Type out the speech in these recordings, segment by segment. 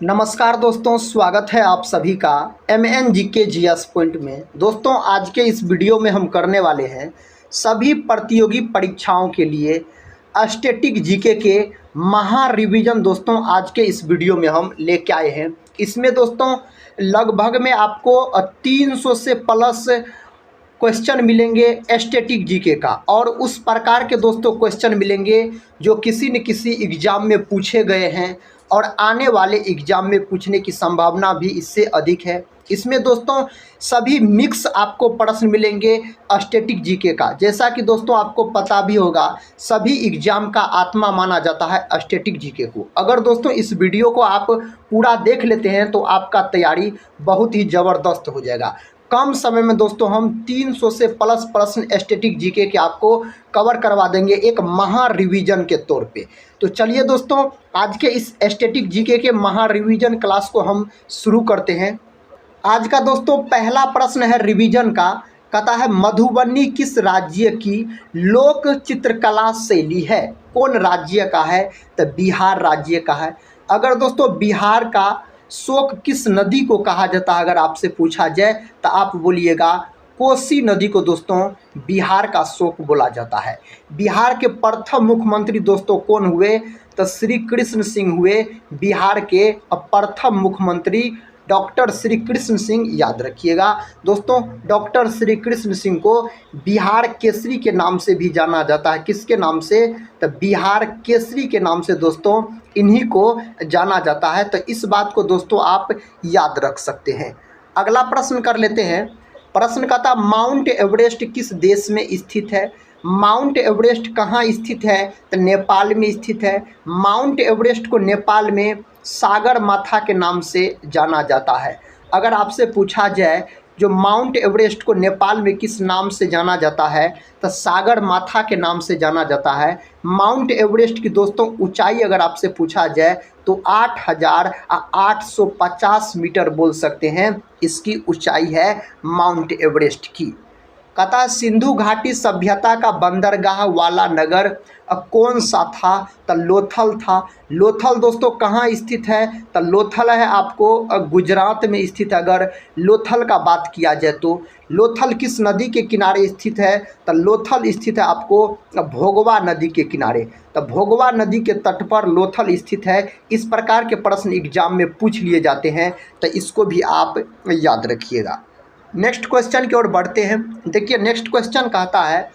नमस्कार दोस्तों, स्वागत है आप सभी का MNGK GS पॉइंट में। दोस्तों, आज के इस वीडियो में हम करने वाले हैं सभी प्रतियोगी परीक्षाओं के लिए स्टैटिक जीके के महा रिवीजन। दोस्तों, आज के इस वीडियो में हम लेके आए हैं। इसमें दोस्तों लगभग में आपको 300 से प्लस क्वेश्चन मिलेंगे स्टैटिक जीके का, और उस प्रकार के दोस्तों क्वेश्चन मिलेंगे जो किसी न किसी एग्ज़ाम में पूछे गए हैं और आने वाले एग्ज़ाम में पूछने की संभावना भी इससे अधिक है। इसमें दोस्तों सभी मिक्स आपको प्रश्न मिलेंगे स्टैटिक जीके का। जैसा कि दोस्तों आपको पता भी होगा, सभी एग्ज़ाम का आत्मा माना जाता है स्टैटिक जीके को। अगर दोस्तों इस वीडियो को आप पूरा देख लेते हैं तो आपका तैयारी बहुत ही ज़बरदस्त हो जाएगा। कम समय में दोस्तों हम 300 से प्लस प्रश्न स्टैटिक जीके के आपको कवर करवा देंगे एक महा रिवीजन के तौर पे। तो चलिए दोस्तों, आज के इस स्टैटिक जीके के महा रिवीजन क्लास को हम शुरू करते हैं। आज का दोस्तों पहला प्रश्न है रिवीजन का। कहता है मधुबनी किस राज्य की लोक चित्रकला शैली है? कौन राज्य का है? तो बिहार राज्य का है। अगर दोस्तों बिहार का शोक किस नदी को कहा जाता है, अगर आपसे पूछा जाए तो आप बोलिएगा कोसी नदी को दोस्तों बिहार का शोक बोला जाता है। बिहार के प्रथम मुख्यमंत्री दोस्तों कौन हुए? तो श्री कृष्ण सिंह हुए बिहार के प्रथम मुख्यमंत्री। डॉक्टर श्री कृष्ण सिंह, याद रखिएगा दोस्तों, डॉक्टर श्री कृष्ण सिंह को बिहार केसरी के नाम से भी जाना जाता है। किसके नाम से? तो बिहार केसरी के नाम से दोस्तों इन्हीं को जाना जाता है। तो इस बात को दोस्तों आप याद रख सकते हैं। अगला प्रश्न कर लेते हैं। प्रश्न का था माउंट एवरेस्ट किस देश में स्थित है? माउंट एवरेस्ट कहाँ स्थित है? तो नेपाल में स्थित है। माउंट एवरेस्ट को नेपाल में सागर माथा के नाम से जाना जाता है। अगर आपसे पूछा जाए जो माउंट एवरेस्ट को नेपाल में किस नाम से जाना जाता है, तो सागर माथा के नाम से जाना जाता है। माउंट एवरेस्ट की दोस्तों ऊंचाई अगर आपसे पूछा जाए तो 8,850 मीटर बोल सकते हैं, इसकी ऊंचाई है माउंट एवरेस्ट की। कहता सिंधु घाटी सभ्यता का बंदरगाह वाला नगर कौन सा था? तो लोथल था। लोथल दोस्तों कहाँ स्थित है? तो लोथल है आपको गुजरात में स्थित। अगर लोथल का बात किया जाए तो लोथल किस नदी के किनारे स्थित है? तो लोथल स्थित है आपको भोगवा नदी के किनारे। तो भोगवा नदी के तट पर लोथल स्थित है। इस प्रकार के प्रश्न एग्जाम में पूछ लिए जाते हैं, तो इसको भी आप याद रखिएगा। नेक्स्ट क्वेश्चन की ओर बढ़ते हैं। देखिए नेक्स्ट क्वेश्चन कहता है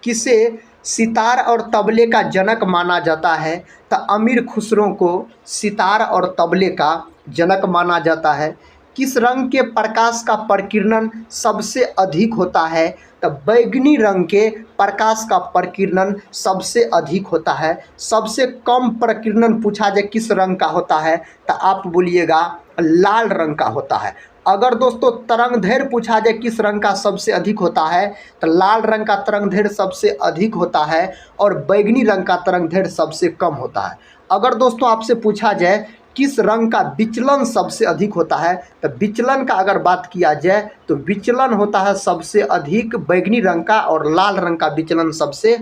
किसे सितार और तबले का जनक माना जाता है? तो अमीर खुसरो को सितार और तबले का जनक माना जाता है। किस रंग के प्रकाश का प्रकीर्णन सबसे अधिक होता है? तो बैगनी रंग के प्रकाश का प्रकीर्णन सबसे अधिक होता है। सबसे कम प्रकीर्णन पूछा जाए किस रंग का होता है, तो आप बोलिएगा लाल रंग का होता है। अगर दोस्तों तरंगदैर्घ्य पूछा जाए किस रंग का सबसे अधिक होता है, तो लाल रंग का तरंगदैर्घ्य सबसे अधिक होता है और बैगनी रंग का तरंगदैर्घ्य सबसे कम होता है। अगर दोस्तों आपसे पूछा जाए किस रंग का विचलन सबसे अधिक होता है, तो विचलन का अगर बात किया जाए तो विचलन होता है सबसे अधिक बैगनी रंग का, और लाल रंग का विचलन सबसे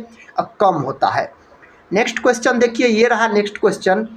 कम होता है। नेक्स्ट क्वेश्चन देखिए, ये रहा नेक्स्ट क्वेश्चन।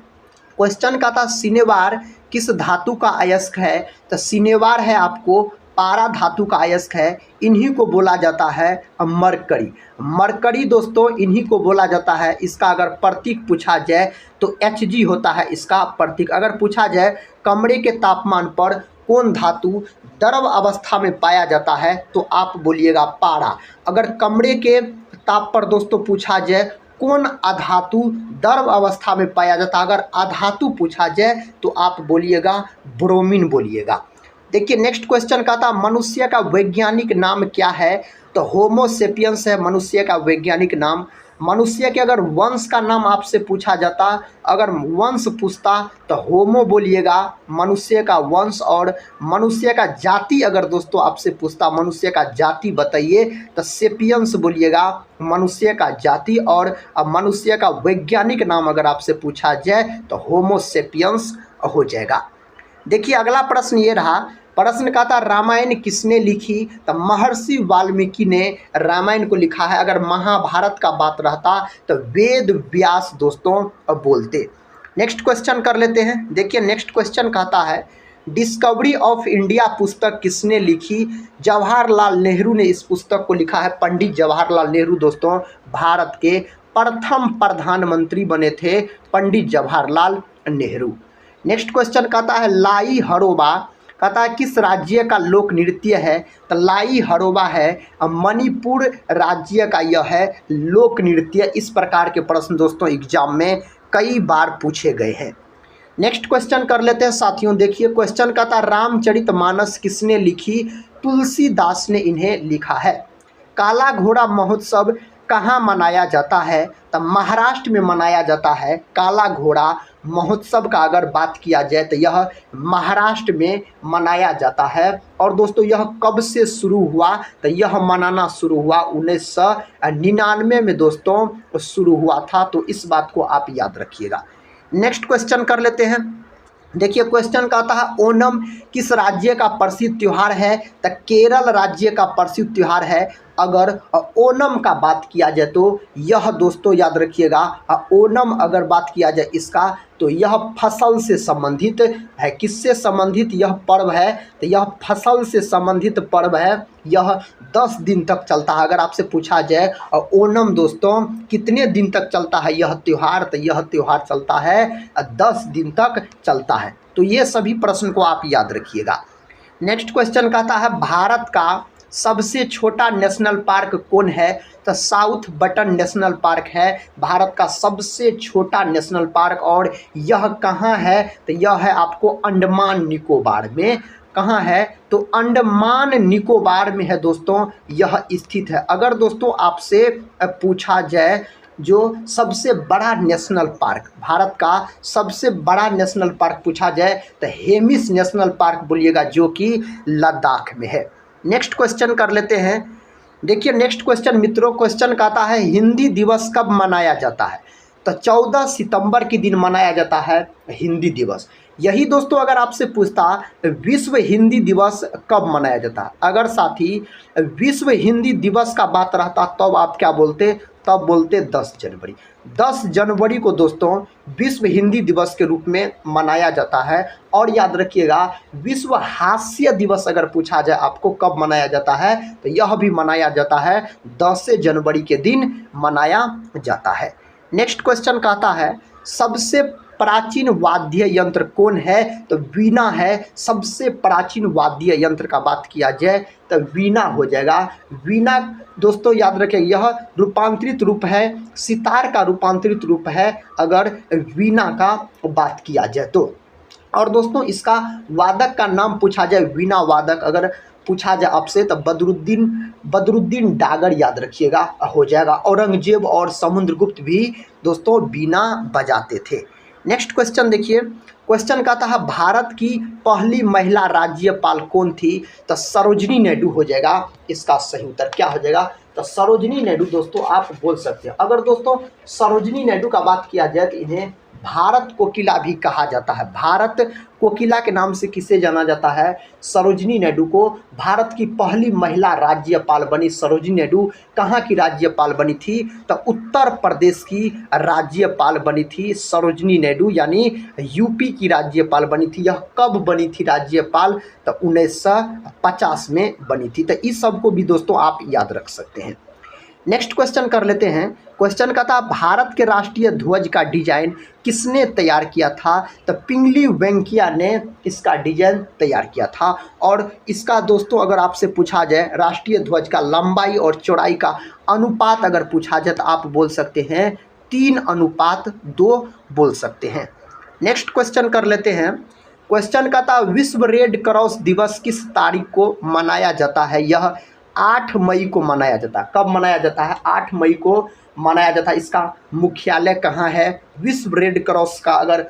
क्वेश्चन का था सिनेवार किस धातु का अयस्क है? तो सिनेवार है आपको पारा धातु का अयस्क है। इन्हीं को बोला जाता है मरकरी। मरकरी दोस्तों इन्हीं को बोला जाता है। इसका अगर प्रतीक पूछा जाए तो Hg होता है इसका प्रतीक। अगर पूछा जाए कमरे के तापमान पर कौन धातु द्रव अवस्था में पाया जाता है, तो आप बोलिएगा पारा। अगर कमरे के ताप पर दोस्तों पूछा जाए कौन अधातु द्रव अवस्था में पाया जाता है, अगर अधातु पूछा जाए तो आप बोलिएगा ब्रोमीन बोलिएगा। देखिए नेक्स्ट क्वेश्चन का था मनुष्य का वैज्ञानिक नाम क्या है? तो होमो सेपियंस है मनुष्य का वैज्ञानिक नाम। मनुष्य के अगर वंश का नाम आपसे पूछा जाता, अगर वंश पूछता तो होमो बोलिएगा मनुष्य का वंश, और मनुष्य का जाति अगर दोस्तों आपसे पूछता मनुष्य का जाति बताइए तो सेपियंस बोलिएगा मनुष्य का जाति, और मनुष्य का वैज्ञानिक नाम अगर आपसे पूछा जाए तो होमो सेपियंस हो जाएगा। देखिए अगला प्रश्न ये रहा। प्रश्न का था रामायण किसने लिखी? तो महर्षि वाल्मीकि ने रामायण को लिखा है। अगर महाभारत का बात रहता तो वेद व्यास दोस्तों बोलते। नेक्स्ट क्वेश्चन कर लेते हैं। देखिए नेक्स्ट क्वेश्चन कहता है डिस्कवरी ऑफ इंडिया पुस्तक किसने लिखी? जवाहरलाल नेहरू ने इस पुस्तक को लिखा है। पंडित जवाहरलाल नेहरू दोस्तों भारत के प्रथम प्रधानमंत्री बने थे, पंडित जवाहरलाल नेहरू। नेक्स्ट क्वेश्चन कहता है लाई हरोबा कहता है किस राज्य का लोक नृत्य है? तो लाई हरोबा है मणिपुर राज्य का यह है लोक नृत्य। इस प्रकार के प्रश्न दोस्तों एग्जाम में कई बार पूछे गए हैं। नेक्स्ट क्वेश्चन कर लेते हैं साथियों। देखिए क्वेश्चन कहता है रामचरितमानस किसने लिखी? तुलसीदास ने इन्हें लिखा है। काला घोड़ा महोत्सव कहाँ मनाया जाता है? तो महाराष्ट्र में मनाया जाता है। काला घोड़ा महोत्सव का अगर बात किया जाए तो यह महाराष्ट्र में मनाया जाता है। और दोस्तों यह कब से शुरू हुआ? तो यह मनाना शुरू हुआ 1999 में दोस्तों शुरू हुआ था। तो इस बात को आप याद रखिएगा। नेक्स्ट क्वेश्चन कर लेते हैं। देखिए क्वेश्चन कहता है ओणम किस राज्य का प्रसिद्ध त्यौहार है? तो केरल राज्य का प्रसिद्ध त्यौहार है। अगर ओणम का बात किया जाए तो यह दोस्तों याद रखिएगा ओणम अगर बात किया जाए इसका तो यह फसल से संबंधित है। किससे संबंधित यह पर्व है? तो यह फसल से संबंधित पर्व है। यह 10 दिन तक चलता है। अगर आपसे पूछा जाए ओणम दोस्तों कितने दिन तक चलता है यह त्यौहार? तो यह त्यौहार चलता है 10 दिन तक चलता है। तो ये सभी प्रश्न को आप याद रखिएगा। नेक्स्ट क्वेश्चन कहता है भारत का सबसे छोटा नेशनल पार्क कौन है? तो साउथ बटन नेशनल पार्क है भारत का सबसे छोटा नेशनल पार्क। और यह कहाँ है? तो यह है आपको अंडमान निकोबार में। कहाँ है? तो अंडमान निकोबार में है दोस्तों यह स्थित है। अगर दोस्तों आपसे पूछा जाए जो सबसे बड़ा नेशनल पार्क भारत का सबसे बड़ा नेशनल पार्क पूछा जाए तो हेमिस नेशनल पार्क बोलिएगा जो कि लद्दाख में है। नेक्स्ट क्वेश्चन कर लेते हैं। देखिए नेक्स्ट क्वेश्चन मित्रों क्वेश्चन कहता है हिंदी दिवस कब मनाया जाता है? तो 14 सितंबर के दिन मनाया जाता है हिंदी दिवस। यही दोस्तों अगर आपसे पूछता विश्व हिंदी दिवस कब मनाया जाता है? अगर साथी विश्व हिंदी दिवस का बात रहता तब आप क्या बोलते? तब बोलते 10 जनवरी। 10 जनवरी को दोस्तों विश्व हिंदी दिवस के रूप में मनाया जाता है। और याद रखिएगा विश्व हास्य दिवस अगर पूछा जाए आपको कब मनाया जाता है तो यह भी मनाया जाता है 10 जनवरी के दिन मनाया जाता है। नेक्स्ट क्वेश्चन कहता है सबसे प्राचीन वाद्य यंत्र कौन है? तो वीणा है। सबसे प्राचीन वाद्य यंत्र का बात किया जाए तो वीणा हो जाएगा। वीणा दोस्तों याद रखें यह रूपांतरित रूप है, सितार का रूपांतरित रूप है अगर वीणा का बात किया जाए तो। और दोस्तों इसका वादक का नाम पूछा जाए वीणा वादक अगर पूछा जाए आपसे तो बदरुद्दीन डागर याद रखिएगा हो जाएगा। औरंगजेब और समुद्रगुप्त भी दोस्तों वीणा बजाते थे। नेक्स्ट क्वेश्चन देखिए क्वेश्चन कहता है भारत की पहली महिला राज्यपाल कौन थी? तो सरोजिनी नायडू हो जाएगा इसका सही उत्तर। क्या हो जाएगा? तो सरोजिनी नायडू दोस्तों आप बोल सकते हैं। अगर दोस्तों सरोजिनी नायडू का बात किया जाए तो इन्हें भारत कोकिला भी कहा जाता है। भारत कोकिला के नाम से किसे जाना जाता है? सरोजिनी नायडू को। भारत की पहली महिला राज्यपाल बनी सरोजिनी नायडू। कहाँ की राज्यपाल बनी थी? तो उत्तर प्रदेश की राज्यपाल बनी थी सरोजिनी नायडू यानी यूपी की राज्यपाल बनी थी। यह कब बनी थी राज्यपाल? तो 1950 में बनी थी। तो इस सब को भी दोस्तों आप याद रख सकते हैं। नेक्स्ट क्वेश्चन कर लेते हैं। क्वेश्चन का था भारत के राष्ट्रीय ध्वज का डिजाइन किसने तैयार किया था? तो पिंगली वेंकैया ने इसका डिजाइन तैयार किया था। और इसका दोस्तों अगर आपसे पूछा जाए राष्ट्रीय ध्वज का लंबाई और चौड़ाई का अनुपात अगर पूछा जाए तो आप बोल सकते हैं 3:2 बोल सकते हैं। नेक्स्ट क्वेश्चन कर लेते हैं। क्वेश्चन का था विश्व रेड क्रॉस दिवस किस तारीख को मनाया जाता है? यह 8 मई को मनाया जाता है। कब मनाया जाता है? 8 मई को मनाया जाता है। इसका मुख्यालय कहाँ है? विश्व रेड क्रॉस का अगर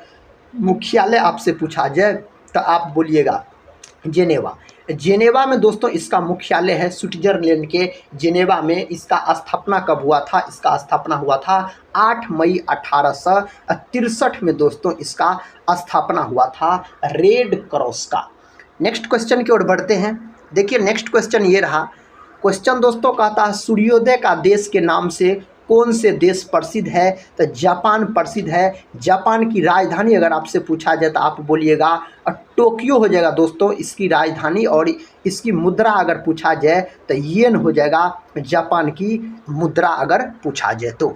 मुख्यालय आपसे पूछा जाए तो आप बोलिएगा जेनेवा। जेनेवा में दोस्तों इसका मुख्यालय है। स्विट्जरलैंड के जेनेवा में इसका स्थापना कब हुआ था? इसका स्थापना हुआ था 8 मई 1863 में दोस्तों इसका स्थापना हुआ था रेड क्रॉस का। नेक्स्ट क्वेश्चन की ओर बढ़ते हैं। देखिए नेक्स्ट क्वेश्चन ये रहा। क्वेश्चन दोस्तों कहता है सूर्योदय का देश के नाम से कौन से देश प्रसिद्ध है? तो जापान प्रसिद्ध है। जापान की राजधानी अगर आपसे पूछा जाए तो आप बोलिएगा टोक्यो हो जाएगा दोस्तों इसकी राजधानी। और इसकी मुद्रा अगर पूछा जाए तो येन हो जाएगा जापान की मुद्रा अगर पूछा जाए तो।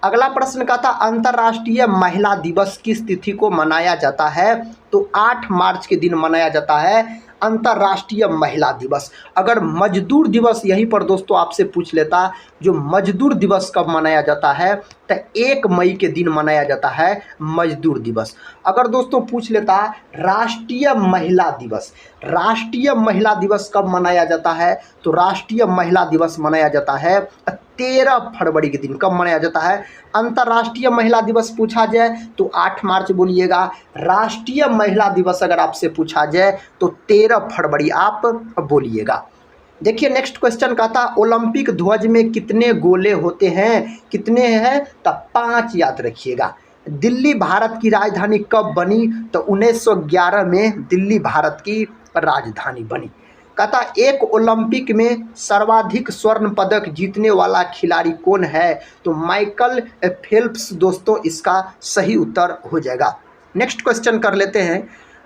अगला प्रश्न का था अंतर्राष्ट्रीय महिला दिवस किस तिथि को मनाया जाता है? तो 8 मार्च के दिन मनाया जाता है अंतर्राष्ट्रीय महिला दिवस। अगर मजदूर दिवस यहीं पर दोस्तों आपसे पूछ लेता, जो मजदूर दिवस कब मनाया जाता है? तो 1 मई के दिन मनाया जाता है मजदूर दिवस। अगर दोस्तों पूछ लेता राष्ट्रीय महिला दिवस, राष्ट्रीय महिला दिवस कब मनाया जाता है? तो राष्ट्रीय महिला दिवस मनाया जाता है 13 फरवरी के दिन। कब मनाया जाता है? अंतर्राष्ट्रीय महिला दिवस पूछा जाए तो 8 मार्च बोलिएगा। राष्ट्रीय महिला दिवस अगर आपसे पूछा जाए तो 13 फरवरी आप बोलिएगा। देखिए नेक्स्ट क्वेश्चन का था ओलंपिक ध्वज में कितने गोले होते हैं? कितने हैं? तो 5 याद रखिएगा। दिल्ली भारत की राजधानी कब बनी? तो 1911 में दिल्ली भारत की राजधानी बनी। कहता एक ओलंपिक में सर्वाधिक स्वर्ण पदक जीतने वाला खिलाड़ी कौन है? तो माइकल फेल्प्स दोस्तों इसका सही उत्तर हो जाएगा। नेक्स्ट क्वेश्चन कर लेते हैं।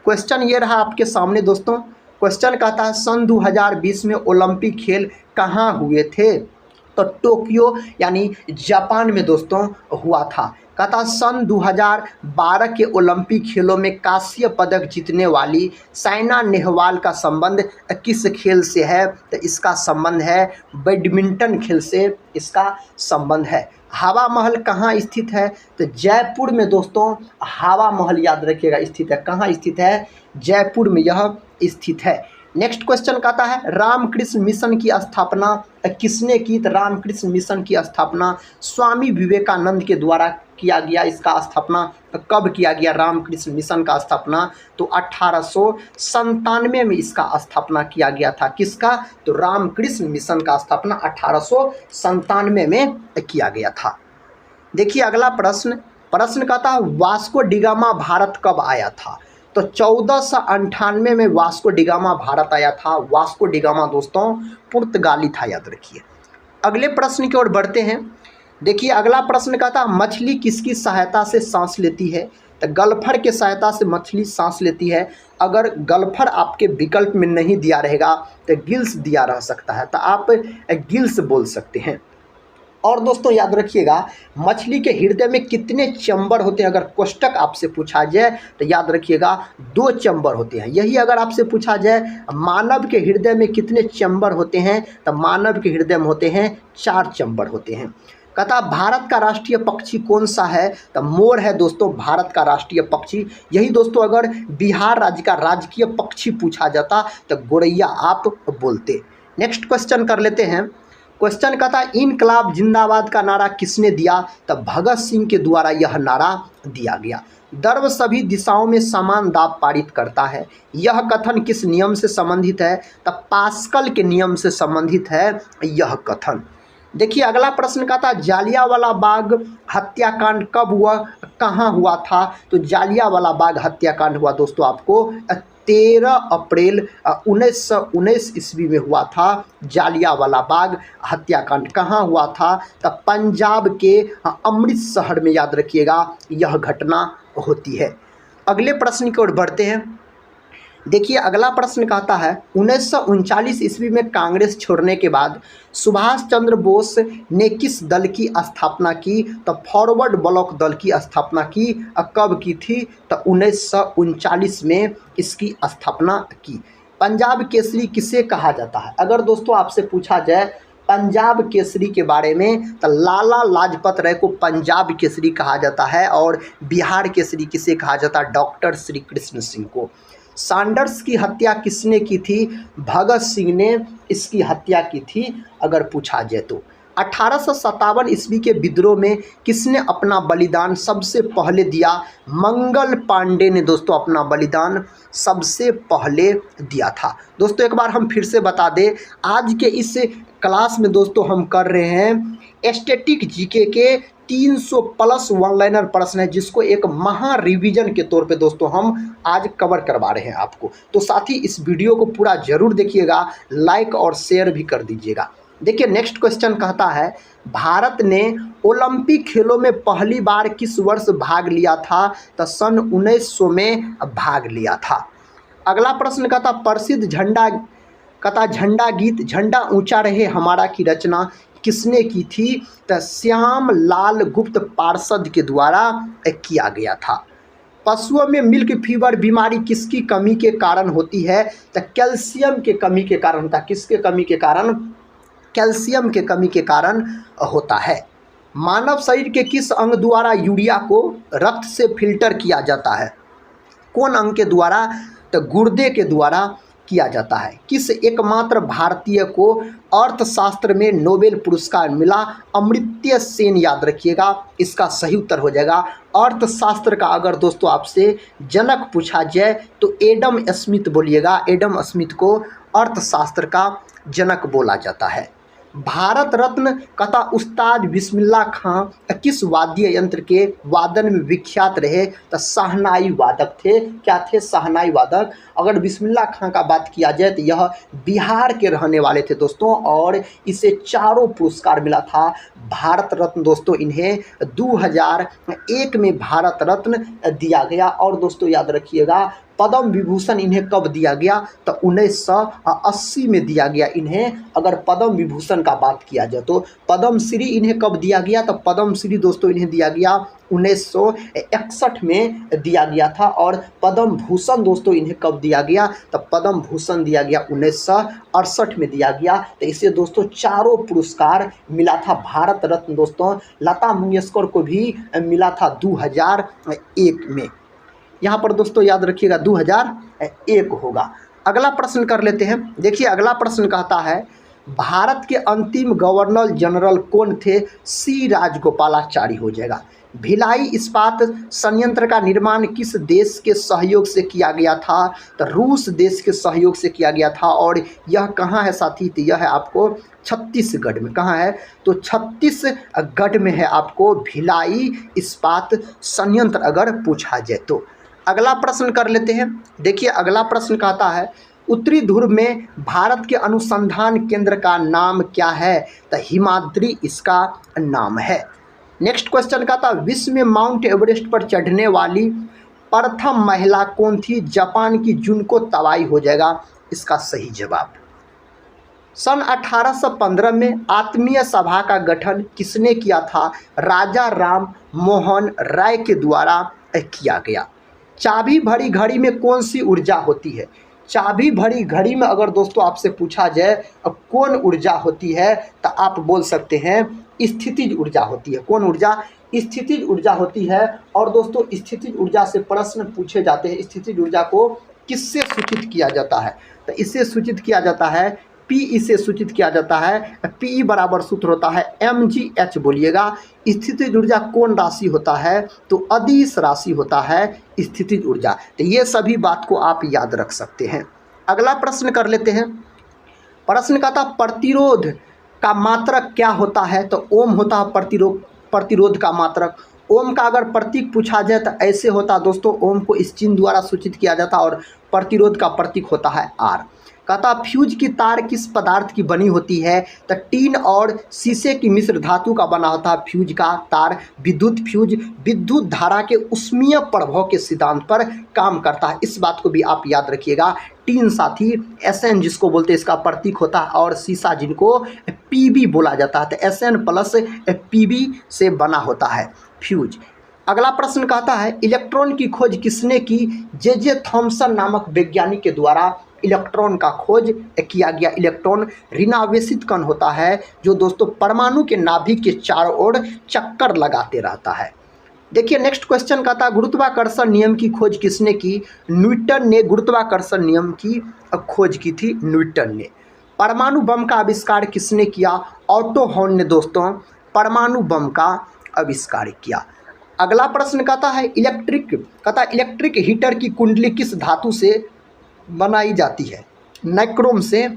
क्वेश्चन ये रहा आपके सामने दोस्तों। क्वेश्चन कहता है सन 2020 में ओलंपिक खेल कहाँ हुए थे? तो टोक्यो यानी जापान में दोस्तों हुआ था। कहता सन 2012 के ओलंपिक खेलों में कांस्य पदक जीतने वाली साइना नेहवाल का संबंध किस खेल से है? तो इसका संबंध है बैडमिंटन खेल से इसका संबंध है। हवा महल कहाँ स्थित है? तो जयपुर में दोस्तों हवा महल याद रखिएगा स्थित है। कहाँ स्थित है? जयपुर में यह स्थित है। नेक्स्ट क्वेश्चन कहता है रामकृष्ण मिशन की स्थापना किसने की? तो रामकृष्ण मिशन की स्थापना स्वामी विवेकानंद के द्वारा किया गया। इसका स्थापना कब किया गया? रामकृष्ण मिशन का स्थापना तो 1897 में इसका स्थापना किया गया था। किसका? तो रामकृष्ण मिशन का स्थापना 1897 में किया गया था। देखिए अगला प्रश्न कहता है वास्को डिगामा भारत कब आया था? तो 1498 में वास्को डिगामा भारत आया था। वास्को डिगामा दोस्तों पुर्तगाली था, याद रखिए। अगले प्रश्न की ओर बढ़ते हैं। देखिए अगला प्रश्न कहता है मछली किसकी सहायता से सांस लेती है? तो गल्फर के सहायता से मछली सांस लेती है। अगर गल्फर आपके विकल्प में नहीं दिया रहेगा तो गिल्स दिया रह सकता है, तो आप गिल्स बोल सकते हैं। और दोस्तों याद रखिएगा मछली के हृदय में कितने चैम्बर होते हैं? अगर कोष्टक आपसे पूछा जाए तो याद रखिएगा 2 चैम्बर होते हैं। यही अगर आपसे पूछा जाए मानव के हृदय में कितने चैम्बर होते हैं? तो मानव के हृदय में होते हैं 4 चैम्बर होते हैं। कहता भारत का राष्ट्रीय पक्षी कौन सा है? तो मोर है दोस्तों भारत का राष्ट्रीय पक्षी। यही दोस्तों अगर बिहार राज्य का राजकीय पक्षी पूछा जाता तो गोरैया आप बोलते। नेक्स्ट क्वेश्चन कर लेते हैं। क्वेश्चन कहता है इनकलाब जिंदाबाद का नारा किसने दिया? तो भगत सिंह के द्वारा यह नारा दिया गया। द्रव्य सभी दिशाओं में समान दाब पारित करता है। यह कथन किस नियम से संबंधित है? तो पास्कल के नियम से संबंधित है यह कथन। देखिए अगला प्रश्न कहता है जालियांवाला बाग हत्याकांड कब हुआ, कहाँ हुआ था? तो जालियांवाला बाग हत्याकांड हुआ दोस्तों आपको 13 अप्रैल 1919 ईस्वी में हुआ था। जालियांवाला बाग हत्याकांड कहाँ हुआ था? तो पंजाब के अमृतसर में याद रखिएगा यह घटना होती है। अगले प्रश्न की ओर बढ़ते हैं। देखिए अगला प्रश्न कहता है 1939 ईस्वी में कांग्रेस छोड़ने के बाद सुभाष चंद्र बोस ने किस दल की स्थापना की? तो फॉरवर्ड ब्लॉक दल की स्थापना की। कब की थी? तो 1939 में इसकी स्थापना की। पंजाब केसरी किसे कहा जाता है? अगर दोस्तों आपसे पूछा जाए पंजाब केसरी के बारे में तो लाला लाजपत राय को पंजाब केसरी कहा जाता है। और बिहार केसरी किसे कहा जाता है? डॉक्टर श्री कृष्ण सिंह को। सैंडर्स की हत्या किसने की थी? भगत सिंह ने इसकी हत्या की थी अगर पूछा जाए तो। 1857 ईस्वी के विद्रोह में किसने अपना बलिदान सबसे पहले दिया? मंगल पांडे ने दोस्तों अपना बलिदान सबसे पहले दिया था। दोस्तों एक बार हम फिर से बता दें आज के इस क्लास में दोस्तों हम कर रहे हैं स्टैटिक जीके के 300 प्लस वन लाइनर प्रश्न है जिसको एक महा रिवीजन के तौर पे दोस्तों हम आज कवर करवा रहे हैं आपको। तो साथ ही इस वीडियो को पूरा जरूर देखिएगा, लाइक और शेयर भी कर दीजिएगा। देखिए नेक्स्ट क्वेश्चन कहता है भारत ने ओलंपिक खेलों में पहली बार किस वर्ष भाग लिया था? तो सन 1900 में भाग लिया था। अगला प्रश्न कहता प्रसिद्ध झंडा गीत झंडा ऊंचा रहे हमारा की रचना किसने की थी? तो श्याम लाल गुप्त पार्षद के द्वारा किया गया था। पशुओं में मिल्क फीवर बीमारी किसकी कमी के कारण होती है? तो कैल्शियम के कमी के कारण होता है। किसके कमी के कारण? कैल्शियम के कमी के कारण होता है। मानव शरीर के किस अंग द्वारा यूरिया को रक्त से फिल्टर किया जाता है? कौन अंग के द्वारा? तो गुर्दे के द्वारा किया जाता है। किस एकमात्र भारतीय को अर्थशास्त्र में नोबेल पुरस्कार मिला? अमर्त्य सेन, याद रखिएगा, इसका सही उत्तर हो जाएगा। अर्थशास्त्र का अगर दोस्तों आपसे जनक पूछा जाए तो एडम स्मिथ बोलिएगा। एडम स्मिथ को अर्थशास्त्र का जनक बोला जाता है। भारत रत्न कथा उस्ताद बिस्मिल्लाह खां किस वाद्य यंत्र के वादन में विख्यात रहे? तो शहनाई वादक थे। क्या थे? शहनाई वादक। अगर बिस्मिल्लाह खां का बात किया जाए तो यह बिहार के रहने वाले थे दोस्तों, और इसे 4 पुरस्कार मिला था। भारत रत्न दोस्तों इन्हें 2001 में भारत रत्न दिया गया। और दोस्तों याद रखिएगा पद्म विभूषण इन्हें कब दिया गया? तो 1980 में दिया गया इन्हें। अगर पद्म विभूषण का बात किया जाए तो पद्म श्री इन्हें कब दिया गया? तो पद्म श्री दोस्तों इन्हें दिया गया 1961 में दिया गया था। और पद्म भूषण दोस्तों इन्हें कब दिया गया? तो पद्म भूषण दिया गया 1968 में दिया गया। तो इसे दोस्तों 4 पुरस्कार मिला था। भारत रत्न दोस्तों लता मंगेशकर को भी मिला था 2001 में। यहाँ पर दोस्तों याद रखिएगा 2001 होगा। अगला प्रश्न कर लेते हैं। देखिए अगला प्रश्न कहता है भारत के अंतिम गवर्नर जनरल कौन थे? सी राजगोपालाचारी हो जाएगा। भिलाई इस्पात संयंत्र का निर्माण किस देश के सहयोग से किया गया था? तो रूस देश के सहयोग से किया गया था। और यह कहाँ है साथी? तो यह है आपको छत्तीसगढ़ में। कहाँ है? तो छत्तीसगढ़ में है आपको भिलाई इस्पात संयंत्र, अगर पूछा जाए तो। अगला प्रश्न कर लेते हैं। देखिए अगला प्रश्न कहता है उत्तरी ध्रुव में भारत के अनुसंधान केंद्र का नाम क्या है? तो हिमाद्री इसका नाम है। नेक्स्ट क्वेश्चन कहता है विश्व में माउंट एवरेस्ट पर चढ़ने वाली प्रथम महिला कौन थी? जापान की जुनको तवाई हो जाएगा इसका सही जवाब। सन 1815 में आत्मीय सभा का गठन किसने किया था? राजा राम मोहन राय के द्वारा किया गया। चाबी भरी घड़ी में कौन सी ऊर्जा होती है? चाबी भरी घड़ी में अगर दोस्तों आपसे पूछा जाए कौन ऊर्जा होती है तो आप बोल सकते हैं स्थितिज ऊर्जा होती है। कौन ऊर्जा? स्थितिज ऊर्जा होती है। और दोस्तों स्थितिज ऊर्जा से प्रश्न पूछे जाते हैं। स्थितिज ऊर्जा को किससे सूचित किया जाता है? तो इससे सूचित किया जाता है पी, इसे सूचित किया जाता है पी बराबर सूत्र होता है mgh बोलिएगा। स्थितिज ऊर्जा कौन राशि होता है? तो अदिश राशि होता है स्थितिज ऊर्जा। तो ये सभी बात को आप याद रख सकते हैं। अगला प्रश्न कर लेते हैं। प्रश्न का था प्रतिरोध का मात्रक क्या होता है? तो ओम होता है प्रतिरोध का मात्रक। ओम का अगर प्रतीक पूछा जाए तो ऐसे होता दोस्तों, ओम को इस चिन्ह द्वारा सूचित किया जाता और प्रतिरोध का प्रतीक होता है आर। कहता फ्यूज की तार किस पदार्थ की बनी होती है? तो टीन और शीशे की मिश्र धातु का बना होता है फ्यूज का तार। विद्युत फ्यूज विद्युत धारा के ऊष्मीय प्रभाव के सिद्धांत पर काम करता है। इस बात को भी आप याद रखिएगा। टीन साथी Sn जिसको बोलते हैं इसका प्रतीक होता है, और शीशा जिनको Pb बोला जाता है। तो Sn प्लस Pb से बना होता है फ्यूज। अगला प्रश्न कहता है इलेक्ट्रॉन की खोज किसने की? जे थॉमसन नामक वैज्ञानिक के द्वारा इलेक्ट्रॉन का खोज किया गया। इलेक्ट्रॉन ऋणावेशित कण होता है जो दोस्तों परमाणु के नाभिक के चारों ओर चक्कर लगाते रहता है। देखिए नेक्स्ट क्वेश्चन कहता है गुरुत्वाकर्षण नियम की खोज किसने की? न्यूटन ने गुरुत्वाकर्षण नियम की खोज की थी न्यूटन ने। परमाणु बम का आविष्कार किसने किया? ऑटो हॉर्न ने दोस्तों परमाणु बम का आविष्कार किया। अगला प्रश्न कहता है इलेक्ट्रिक हीटर की कुंडली किस धातु से बनाई जाती है? नाइक्रोम से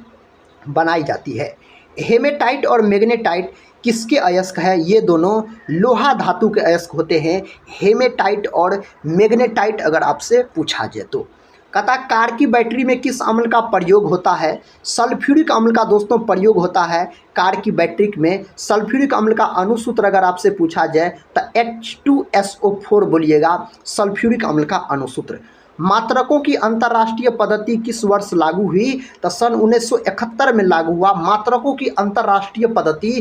बनाई जाती है। हेमेटाइट और मैग्नेटाइट किसके अयस्क है? ये दोनों लोहा धातु के अयस्क होते हैं, हेमेटाइट और मैग्नेटाइट, अगर आपसे पूछा जाए तो। कहता कार की बैटरी में किस अम्ल का प्रयोग होता है? सल्फ्यूरिक अम्ल का दोस्तों प्रयोग होता है कार की बैटरी में। सल्फ्यूरिक अम्ल का अणुसूत्र अगर आपसे पूछा जाए तो H2SO4 बोलिएगा सल्फ्यूरिक अम्ल का अणुसूत्र। मात्रकों की अंतर्राष्ट्रीय पद्धति किस वर्ष लागू हुई? तो सन 1971 में लागू हुआ मात्रकों की अंतर्राष्ट्रीय पद्धति।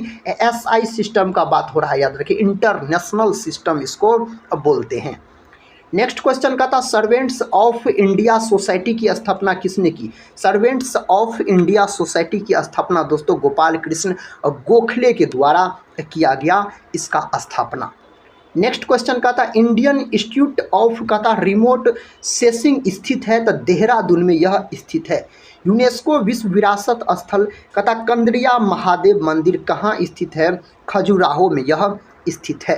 SI सिस्टम का बात हो रहा है, याद रखिए, इंटरनेशनल सिस्टम इसको बोलते हैं। नेक्स्ट क्वेश्चन का था सर्वेंट्स ऑफ इंडिया सोसाइटी की स्थापना किसने की? सर्वेंट्स ऑफ इंडिया सोसाइटी की स्थापना दोस्तों गोपाल कृष्ण गोखले के द्वारा किया गया इसका स्थापना। नेक्स्ट क्वेश्चन का था इंडियन इंस्टीट्यूट ऑफ का था रिमोट सेंसिंग स्थित है तो देहरादून में यह स्थित है। यूनेस्को विश्व विरासत स्थल का था कंदरिया महादेव मंदिर कहाँ स्थित है? खजुराहो में यह स्थित है।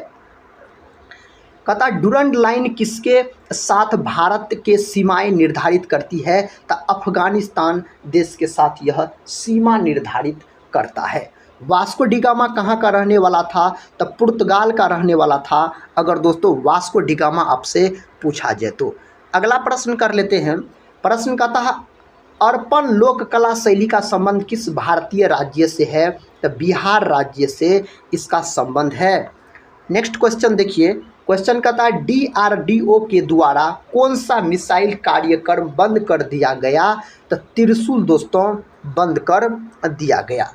कहता डुरंड लाइन किसके साथ भारत के सीमाएं निर्धारित करती है? तो अफगानिस्तान देश के साथ यह सीमा निर्धारित करता है। वास्को डिगामा कहाँ का रहने वाला था? तो पुर्तगाल का रहने वाला था अगर दोस्तों वास्को डिगामा आपसे पूछा जाए तो। अगला प्रश्न कर लेते हैं। प्रश्न कहता है अर्पण लोक कला शैली का संबंध किस भारतीय राज्य से है? तो बिहार राज्य से इसका संबंध है। नेक्स्ट क्वेश्चन देखिए, क्वेश्चन कहता है DRDO के द्वारा कौन सा मिसाइल कार्यक्रम बंद कर दिया गया? तो त्रिशूल दोस्तों बंद कर दिया गया।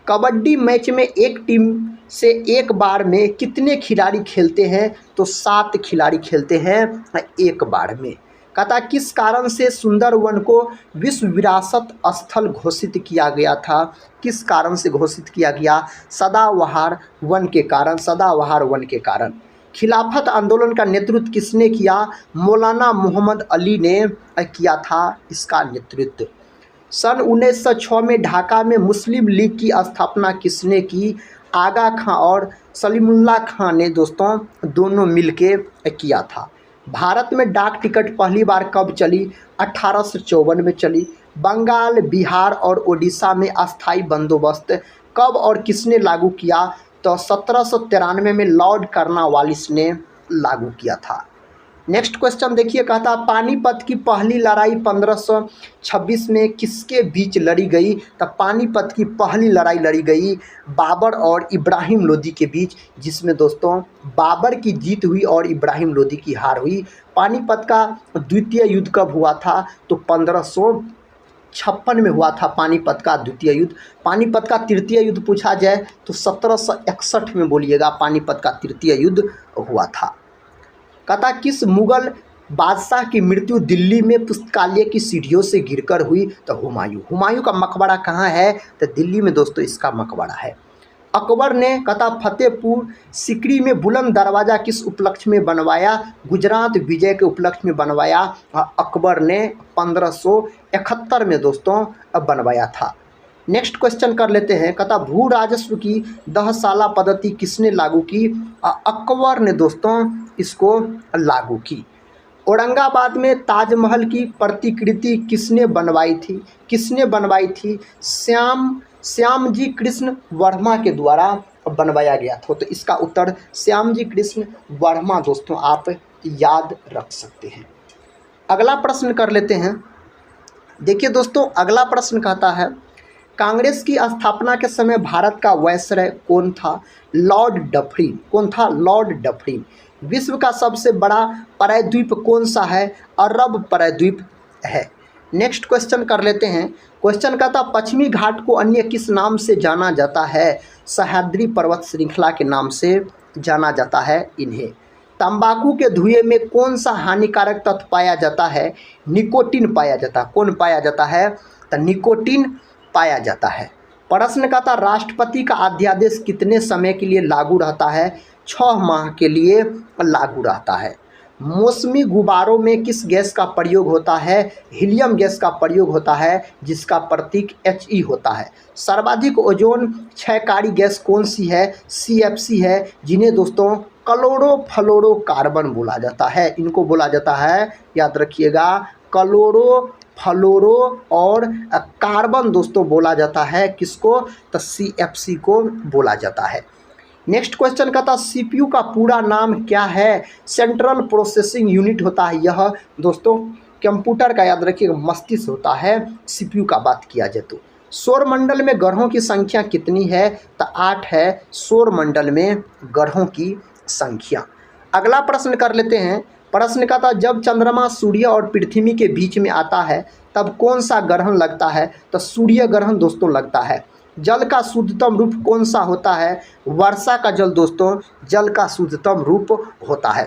कबड्डी मैच में एक टीम से एक बार में कितने खिलाड़ी खेलते हैं? तो 7 खिलाड़ी खेलते हैं एक बार में। कहता किस कारण से सुंदरवन को विश्व विरासत स्थल घोषित किया गया था? किस कारण से घोषित किया गया? सदाबहार वन के कारण, सदाबहार वन के कारण। खिलाफत आंदोलन का नेतृत्व किसने किया? मौलाना मोहम्मद अली ने किया था इसका नेतृत्व। सन 1906 में ढाका में मुस्लिम लीग की स्थापना किसने की? आगा खां और सलीमुल्लाह खां ने दोस्तों दोनों मिलके किया था। भारत में डाक टिकट पहली बार कब चली? 1854 में चली। बंगाल, बिहार और ओडिशा में अस्थाई बंदोबस्त कब और किसने लागू किया? तो 1793 में लॉर्ड कर्नवालिस ने लागू किया था। नेक्स्ट क्वेश्चन देखिए, कहता पानीपत की पहली लड़ाई 1526 में किसके बीच लड़ी गई? तो पानीपत की पहली लड़ाई लड़ी गई बाबर और इब्राहिम लोदी के बीच, जिसमें दोस्तों बाबर की जीत हुई और इब्राहिम लोदी की हार हुई। पानीपत का द्वितीय युद्ध कब हुआ था? तो 1556 में हुआ था पानीपत का द्वितीय युद्ध। पानीपत का तृतीय युद्ध पूछा जाए तो 1761 में बोलिएगा पानीपत का तृतीय युद्ध हुआ था। कहता किस मुगल बादशाह की मृत्यु दिल्ली में पुस्तकालय की सीढ़ियों से गिरकर हुई? तो हुमायूं। हुमायूं का मकबरा कहाँ है? तो दिल्ली में दोस्तों इसका मकबरा है। अकबर ने कहता फतेहपुर सिकरी में बुलंद दरवाज़ा किस उपलक्ष्य में बनवाया? गुजरात विजय के उपलक्ष्य में बनवाया। अकबर ने 1571 में दोस्तों बनवाया था। नेक्स्ट क्वेश्चन कर लेते हैं। कहता भू राजस्व की 10 साला पद्धति किसने लागू की? अकबर ने दोस्तों इसको लागू की। औरंगाबाद में ताजमहल की प्रतिकृति किसने बनवाई थी? किसने बनवाई थी? श्यामजी कृष्ण वर्मा के द्वारा बनवाया गया था। तो इसका उत्तर श्यामजी कृष्ण वर्मा दोस्तों आप याद रख सकते हैं। अगला प्रश्न कर लेते हैं। देखिए दोस्तों अगला प्रश्न कहता है कांग्रेस की स्थापना के समय भारत का वायसराय कौन था? Lord Dufferin. कौन था? Lord Dufferin. विश्व का सबसे बड़ा प्रायद्वीप कौन सा है? अरब प्रायद्वीप है। नेक्स्ट क्वेश्चन कर लेते हैं। क्वेश्चन कहता पश्चिमी घाट को अन्य किस नाम से जाना जाता है? सह्याद्री पर्वत श्रृंखला के नाम से जाना जाता है इन्हें। तंबाकू के धुएं में कौन सा हानिकारक तत्व पाया जाता है? निकोटीन पाया जाता है। कौन पाया जाता है? तो निकोटीन पाया जाता है। प्रश्न का था राष्ट्रपति का अध्यादेश कितने समय के लिए लागू रहता है? 6 माह के लिए लागू रहता है। मौसमी गुब्बारों में किस गैस का प्रयोग होता है? हीलियम गैस का प्रयोग होता है जिसका प्रतीक He होता है। सर्वाधिक ओजोन क्षयकारी गैस कौन सी है? CFC है, जिन्हें दोस्तों क्लोरोफ्लोरोकार्बन बोला जाता है। इनको बोला जाता है, याद रखिएगा, क्लोरोफ्लोरो और कार्बन दोस्तों बोला जाता है। किसको? तो CFC को बोला जाता है। नेक्स्ट क्वेश्चन का था CPU का पूरा नाम क्या है? सेंट्रल प्रोसेसिंग यूनिट होता है यह दोस्तों। कंप्यूटर का याद रखिएगा मस्तिष्क होता है, सीपीयू का बात किया जाए तो। सौर मंडल में ग्रहों की संख्या कितनी है? तो 8 है सौर मंडल में ग्रहों की संख्या। अगला प्रश्न कर लेते हैं। प्रश्न का था जब चंद्रमा सूर्य और पृथ्वी के बीच में आता है तब कौन सा ग्रहण लगता है? तो सूर्य ग्रहण दोस्तों लगता है। जल का शुद्धतम रूप कौन सा होता है? वर्षा का जल दोस्तों जल का शुद्धतम रूप होता है।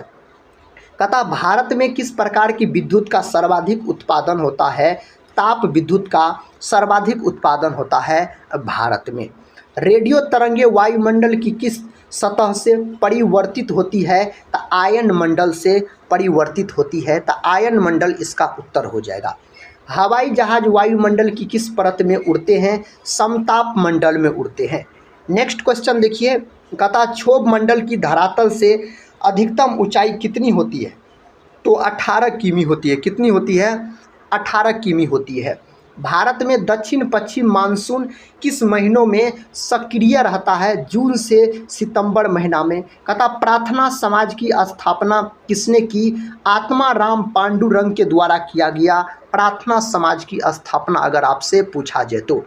कहता भारत में किस प्रकार की विद्युत का सर्वाधिक उत्पादन होता है? ताप विद्युत का सर्वाधिक उत्पादन होता है भारत में। रेडियो तरंगे वायुमंडल की किस सतह से परिवर्तित होती है? तो आयन मंडल से परिवर्तित होती है। तो आयन मंडल इसका उत्तर हो जाएगा। हवाई जहाज वायुमंडल की किस परत में उड़ते हैं? समताप मंडल में उड़ते हैं। नेक्स्ट क्वेश्चन देखिए, कहता क्षोभ मंडल की धरातल से अधिकतम ऊंचाई कितनी होती है? तो 18 किमी होती है। कितनी होती है? 18 किमी होती है। भारत में दक्षिण पश्चिम मानसून किस महीनों में सक्रिय रहता है? जून से सितंबर महीना में। कहता प्रार्थना समाज की स्थापना किसने की? आत्मा राम पांडुरंग के द्वारा किया गया प्रार्थना समाज की स्थापना अगर आपसे पूछा जाए तो।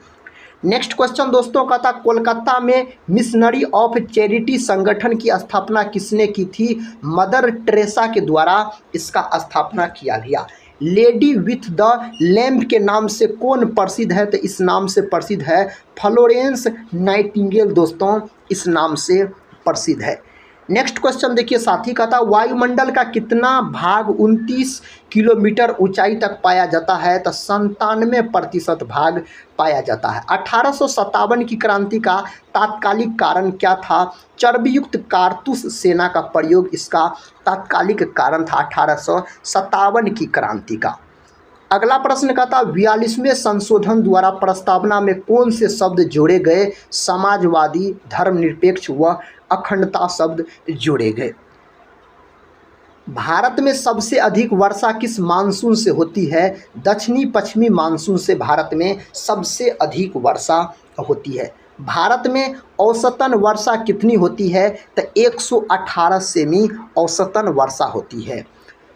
नेक्स्ट क्वेश्चन दोस्तों का था कोलकाता में मिशनरी ऑफ चैरिटी संगठन की स्थापना किसने की थी? मदर टेरेसा के द्वारा इसका स्थापना किया गया। लेडी विथ द लैम्प के नाम से कौन प्रसिद्ध है? तो इस नाम से प्रसिद्ध है फ्लोरेंस नाइटिंगेल दोस्तों, इस नाम से प्रसिद्ध है। नेक्स्ट क्वेश्चन देखिए साथी का था वायुमंडल का कितना भाग 29 किलोमीटर ऊंचाई तक पाया जाता है? तो 97% भाग पाया जाता है। 1857 की क्रांति का तात्कालिक कारण क्या था? चर्बीयुक्त कारतूस सेना का प्रयोग इसका तात्कालिक कारण था 1857 की क्रांति का। अगला प्रश्न का था 42वें संशोधन द्वारा प्रस्तावना में कौन से शब्द जोड़े गए? समाजवादी, धर्मनिरपेक्ष व अखंडता शब्द जोड़े गए। भारत में सबसे अधिक वर्षा किस मानसून से होती है? दक्षिणी पश्चिमी मानसून से भारत में सबसे अधिक वर्षा होती है। भारत में औसतन वर्षा कितनी होती है? तो 118 सेमी औसतन वर्षा होती है।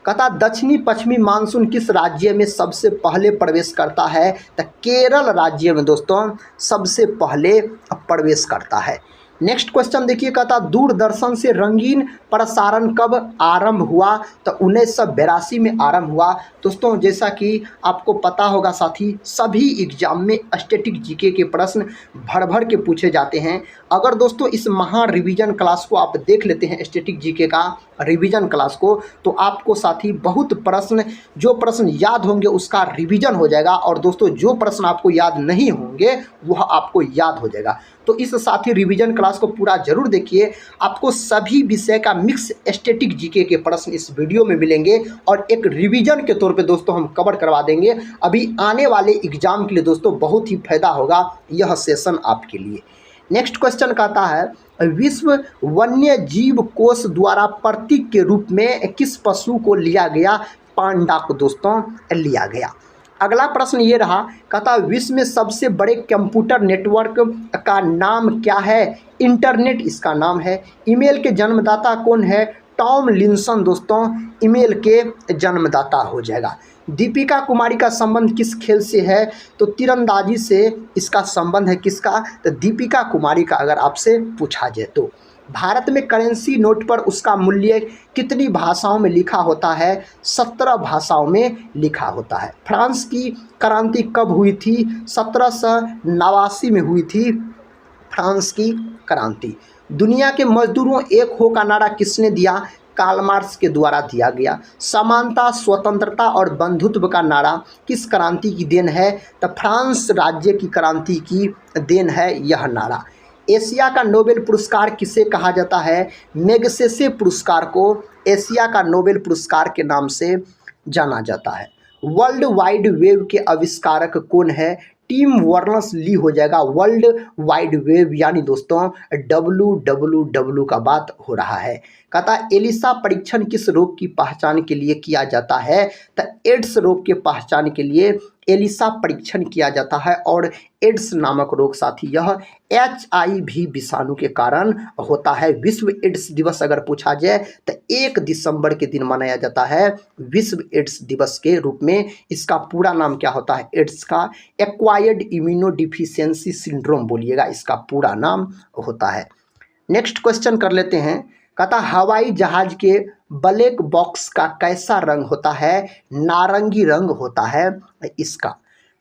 कहता दक्षिणी पश्चिमी मानसून किस राज्य में सबसे पहले प्रवेश करता है? तो केरल राज्य में दोस्तों सबसे पहले प्रवेश करता है। नेक्स्ट क्वेश्चन देखिए, कहता दूरदर्शन से रंगीन प्रसारण कब आरंभ हुआ? तो 1982 में आरंभ हुआ। दोस्तों जैसा कि आपको पता होगा साथी, सभी एग्जाम में स्टैटिक जीके के प्रश्न भर भर के पूछे जाते हैं। अगर दोस्तों इस महा रिवीजन क्लास को आप देख लेते हैं, स्टैटिक जीके का रिवीजन क्लास को, तो आपको साथी बहुत प्रश्न, जो प्रश्न याद होंगे उसका रिवीजन हो जाएगा, और दोस्तों जो प्रश्न आपको याद नहीं होंगे वह आपको याद हो जाएगा। तो इस साथी रिवीजन क्लास को पूरा जरूर देखिए, आपको सभी विषय का मिक्स स्टैटिक जीके के प्रश्न इस वीडियो में मिलेंगे, और एक रिवीजन के तौर पे दोस्तों हम कवर करवा देंगे। अभी आने वाले एग्जाम के लिए दोस्तों बहुत ही फायदा होगा यह सेशन आपके लिए। नेक्स्ट क्वेश्चन कहता है विश्व वन्य जीव कोष द्वारा प्रतीक के रूप में किस पशु को लिया गया? पांडा को दोस्तों लिया गया। अगला प्रश्न ये रहा, कहता विश्व में सबसे बड़े कंप्यूटर नेटवर्क का नाम क्या है? इंटरनेट इसका नाम है। ईमेल के जन्मदाता कौन है? टॉम लिंसन दोस्तों ईमेल के जन्मदाता हो जाएगा। दीपिका कुमारी का संबंध किस खेल से है? तो तीरंदाजी से इसका संबंध है। किसका? तो दीपिका कुमारी का अगर आपसे पूछा जाए तो। भारत में करेंसी नोट पर उसका मूल्य कितनी भाषाओं में लिखा होता है? 17 भाषाओं में लिखा होता है। फ्रांस की क्रांति कब हुई थी? 1789 में हुई थी फ्रांस की क्रांति। दुनिया के मजदूरों एक हो का नारा किसने दिया? कार्ल मार्क्स के द्वारा दिया गया। समानता, स्वतंत्रता और बंधुत्व का नारा किस क्रांति की देन है? तो फ्रांस राज्य की क्रांति की देन है यह नारा। एशिया का नोबेल पुरस्कार किसे कहा जाता है? मैग्सेसे पुरस्कार को एशिया का नोबेल पुरस्कार के नाम से जाना जाता है। वर्ल्ड वाइड वेब के आविष्कारक कौन है? टिम बर्नर्स-ली हो जाएगा। वर्ल्ड वाइड वेब यानी दोस्तों WWW का बात हो रहा है। कहता एलिसा परीक्षण किस रोग की पहचान के लिए किया जाता है? तो एड्स रोग के पहचान के लिए एलिसा परीक्षण किया जाता है। और एड्स नामक रोग साथी यह HIV विषाणु के कारण होता है। विश्व एड्स दिवस अगर पूछा जाए तो 1 दिसंबर के दिन मनाया जाता है विश्व एड्स दिवस के रूप में। इसका पूरा नाम क्या होता है? एड्स का एक्वायर्ड इम्यूनोडिफिशियंसी सिंड्रोम बोलिएगा, इसका पूरा नाम होता है। नेक्स्ट क्वेश्चन कर लेते हैं। कहता हवाई जहाज के ब्लैक बॉक्स का कैसा रंग होता है? नारंगी रंग होता है इसका।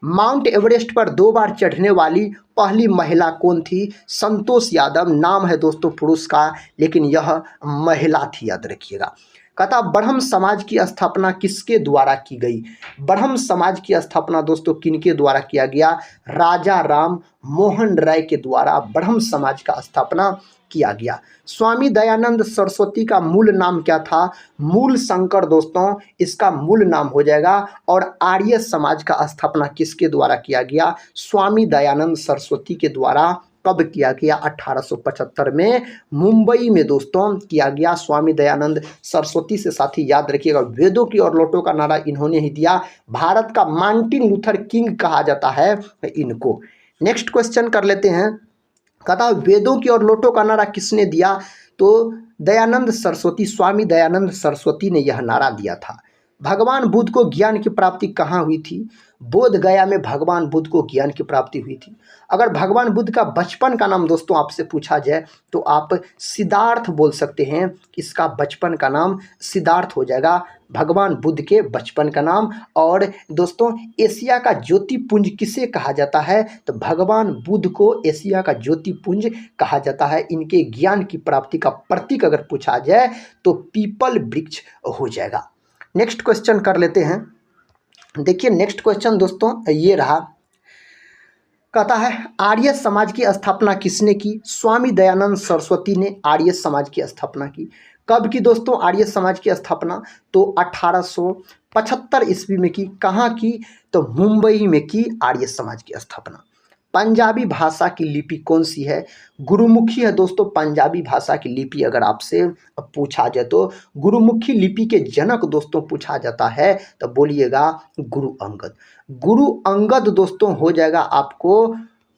माउंट एवरेस्ट पर 2 बार चढ़ने वाली पहली महिला कौन थी? संतोष यादव। नाम है दोस्तों पुरुष का, लेकिन यह महिला थी, याद रखिएगा। कहता ब्रह्म समाज की स्थापना किसके द्वारा की गई? ब्रह्म समाज की स्थापना दोस्तों किनके द्वारा किया गया? राजा राम मोहन राय के द्वारा ब्रह्म समाज का स्थापना किया गया। स्वामी दयानंद सरस्वती का मूल नाम क्या था? मूल शंकर दोस्तों इसका मूल नाम हो जाएगा। और आर्य समाज का स्थापना किसके द्वारा किया गया? स्वामी दयानंद सरस्वती के द्वारा। कब किया गया? 1875 में मुंबई में दोस्तों किया गया। स्वामी दयानंद सरस्वती से साथी याद रखिएगा, वेदों की और लौटों का नारा इन्होंने ही दिया। भारत का मार्टिन लूथर किंग कहा जाता है इनको। नेक्स्ट क्वेश्चन कर लेते हैं। कहता वेदों की और लौटों का नारा किसने दिया? तो दयानंद सरस्वती, स्वामी दयानंद सरस्वती ने यह नारा दिया था। भगवान बुद्ध को ज्ञान की प्राप्ति कहाँ हुई थी? बोध गया में भगवान बुद्ध को ज्ञान की प्राप्ति हुई थी। अगर भगवान बुद्ध का बचपन का नाम दोस्तों आपसे पूछा जाए तो आप सिद्धार्थ बोल सकते हैं। इसका बचपन का नाम सिद्धार्थ हो जाएगा, भगवान बुद्ध के बचपन का नाम। और दोस्तों एशिया का ज्योतिपुंज किसे कहा जाता है? तो भगवान बुद्ध को एशिया का ज्योतिपुंज कहा जाता है। इनके ज्ञान की प्राप्ति का प्रतीक अगर पूछा जाए तो पीपल वृक्ष हो जाएगा। नेक्स्ट क्वेश्चन कर लेते हैं। देखिए नेक्स्ट क्वेश्चन दोस्तों ये रहा। कहता है आर्य समाज की स्थापना किसने की? स्वामी दयानंद सरस्वती ने आर्य समाज की स्थापना की। कब की दोस्तों आर्य समाज की स्थापना? तो 1875 ईस्वी में की। कहाँ की? तो मुंबई में की आर्य समाज की स्थापना। पंजाबी भाषा की लिपि कौन सी है? गुरुमुखी है दोस्तों पंजाबी भाषा की लिपि। अगर आपसे पूछा जाए तो गुरुमुखी लिपि के जनक दोस्तों पूछा जाता है तो बोलिएगा गुरु अंगद। गुरु अंगद दोस्तों हो जाएगा आपको,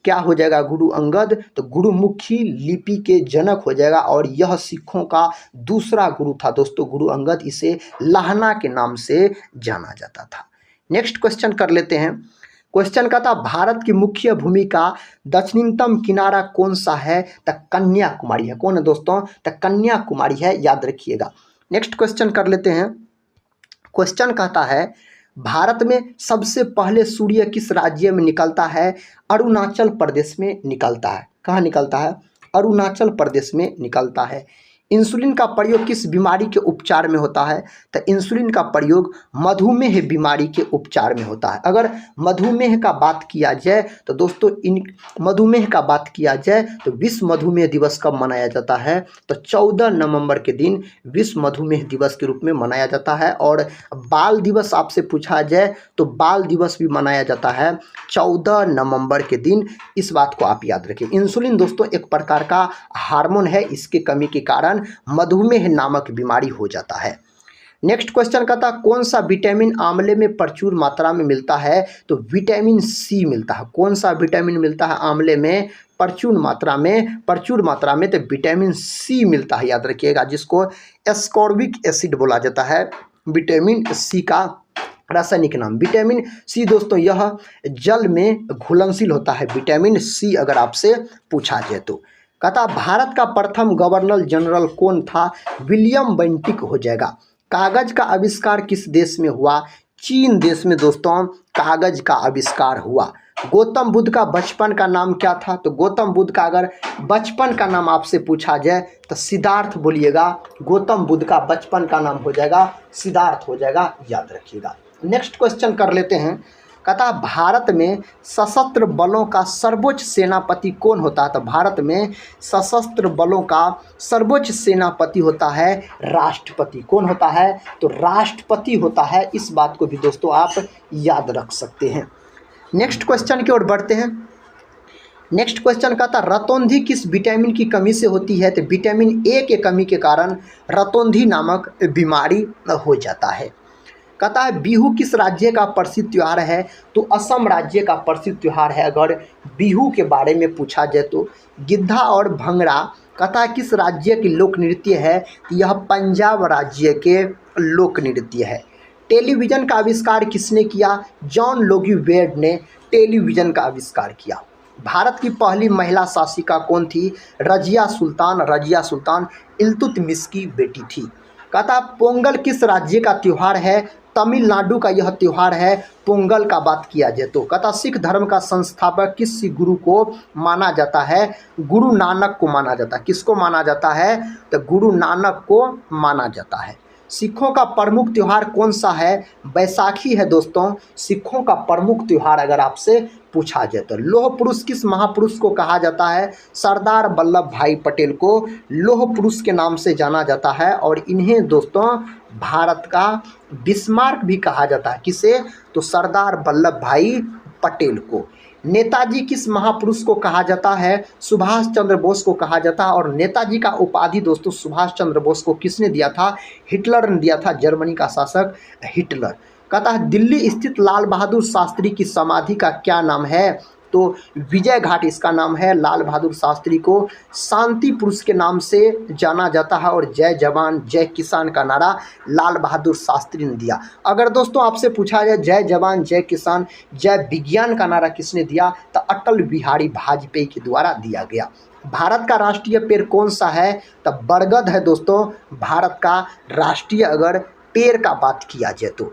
क्या हो जाएगा? गुरु अंगद। तो गुरुमुखी लिपि के जनक हो जाएगा। और यह सिखों का दूसरा गुरु था दोस्तों गुरु अंगद। इसे लाहना के नाम से जाना जाता था। नेक्स्ट क्वेश्चन कर लेते हैं। क्वेश्चन का था भारत की मुख्य भूमि का दक्षिणतम किनारा कौन सा है? तो कन्याकुमारी है। कौन है दोस्तों? तो कन्याकुमारी है, याद रखिएगा। नेक्स्ट क्वेश्चन कर लेते हैं। क्वेश्चन कहता है भारत में सबसे पहले सूर्य किस राज्य में निकलता है? अरुणाचल प्रदेश में निकलता है। कहाँ निकलता है? अरुणाचल प्रदेश में निकलता है। इंसुलिन का प्रयोग किस बीमारी के उपचार में होता है? तो इंसुलिन का प्रयोग मधुमेह बीमारी के उपचार में होता है। अगर मधुमेह का बात किया जाए तो दोस्तों मधुमेह का बात किया जाए तो विश्व मधुमेह दिवस कब मनाया जाता है? तो 14 नवंबर के दिन विश्व मधुमेह दिवस के रूप में मनाया जाता है। और बाल दिवस आपसे पूछा जाए तो बाल दिवस भी मनाया जाता है 14 नवंबर के दिन। इस बात को आप याद रखें। इंसुलिन दोस्तों एक प्रकार का हार्मोन है, इसके कमी के कारण मधुमेह नामक बीमारी हो जाता है। नेक्स्ट क्वेश्चन कहता कौन सा विटामिन आंवले में प्रचुर मात्रा में मिलता है? तो विटामिन सी मिलता है। कौन सा विटामिन मिलता है आंवले में प्रचुर मात्रा में? तो विटामिन सी मिलता है, याद रखिएगा, जिसको एस्कॉर्बिक एसिड बोला जाता है। विटामिन सी का रासायनिक नाम। विटामिन सी दोस्तों यह जल में घुलनशील होता है। विटामिन सी अगर आपसे पूछा जाए तो। कहता भारत का प्रथम गवर्नर जनरल कौन था? विलियम बेंटिक हो जाएगा। कागज का आविष्कार किस देश में हुआ? चीन देश में दोस्तों कागज का आविष्कार हुआ। गौतम बुद्ध का बचपन का नाम क्या था? तो गौतम बुद्ध का अगर बचपन का नाम आपसे पूछा जाए तो सिद्धार्थ बोलिएगा। गौतम बुद्ध का बचपन का नाम हो जाएगा सिद्धार्थ हो जाएगा, याद रखिएगा। नेक्स्ट क्वेश्चन कर लेते हैं। कहता भारत में सशस्त्र बलों का सर्वोच्च सेनापति कौन होता है? तो भारत में सशस्त्र बलों का सर्वोच्च सेनापति होता है राष्ट्रपति। कौन होता है? तो राष्ट्रपति होता है। इस बात को भी दोस्तों आप याद रख सकते हैं। नेक्स्ट क्वेश्चन की ओर बढ़ते हैं। नेक्स्ट क्वेश्चन का था रतौंधी किस विटामिन की कमी से होती है? तो विटामिन ए के कमी के कारण रतौंधी नामक बीमारी हो जाता है। कहता है बिहू किस राज्य का प्रसिद्ध त्यौहार है? तो असम राज्य का प्रसिद्ध त्यौहार है। अगर बिहू के बारे में पूछा जाए तो गिद्धा और भंगड़ा कहता है किस राज्य की लोक नृत्य है? तो यह पंजाब राज्य के लोक नृत्य है। टेलीविज़न का आविष्कार किसने किया? जॉन लोगी वेड ने टेलीविज़न का आविष्कार किया। भारत की पहली महिला शासिका कौन थी? रजिया सुल्तान। रजिया सुल्तान इल्तुतमिश की बेटी थी। कहता पोंगल किस राज्य का त्यौहार है? तमिलनाडु का यह त्यौहार है पोंगल का बात किया जाए तो। कहता सिख धर्म का संस्थापक किस गुरु को माना जाता है? गुरु नानक को माना जाता है। किसको माना जाता है? तो गुरु नानक को माना जाता है। सिखों का प्रमुख त्यौहार कौन सा है? बैसाखी है दोस्तों सिखों का प्रमुख त्यौहार अगर आपसे पूछा जाए तो। लौह पुरुष किस महापुरुष को कहा जाता है? सरदार वल्लभ भाई पटेल को लौह पुरुष के नाम से जाना जाता है और इन्हें दोस्तों भारत का बिस्मार्क भी कहा जाता है। किसे? तो सरदार वल्लभ भाई पटेल को। नेताजी किस महापुरुष को कहा जाता है? सुभाष चंद्र बोस को कहा जाता है। और नेताजी का उपाधि दोस्तों सुभाष चंद्र बोस को किसने दिया था? हिटलर ने दिया था, जर्मनी का शासक हिटलर। कहता है दिल्ली स्थित लाल बहादुर शास्त्री की समाधि का क्या नाम है? तो विजय घाट इसका नाम है। लाल बहादुर शास्त्री को शांति पुरुष के नाम से जाना जाता है और जय जवान जय किसान का नारा लाल बहादुर शास्त्री ने दिया। अगर दोस्तों आपसे पूछा जाए जय जवान जय किसान जय विज्ञान का नारा किसने दिया? तो अटल बिहारी वाजपेयी के द्वारा दिया गया। भारत का राष्ट्रीय पेड़ कौन सा है? तो बरगद है दोस्तों भारत का राष्ट्रीय अगर पेड़ का बात किया जाए तो।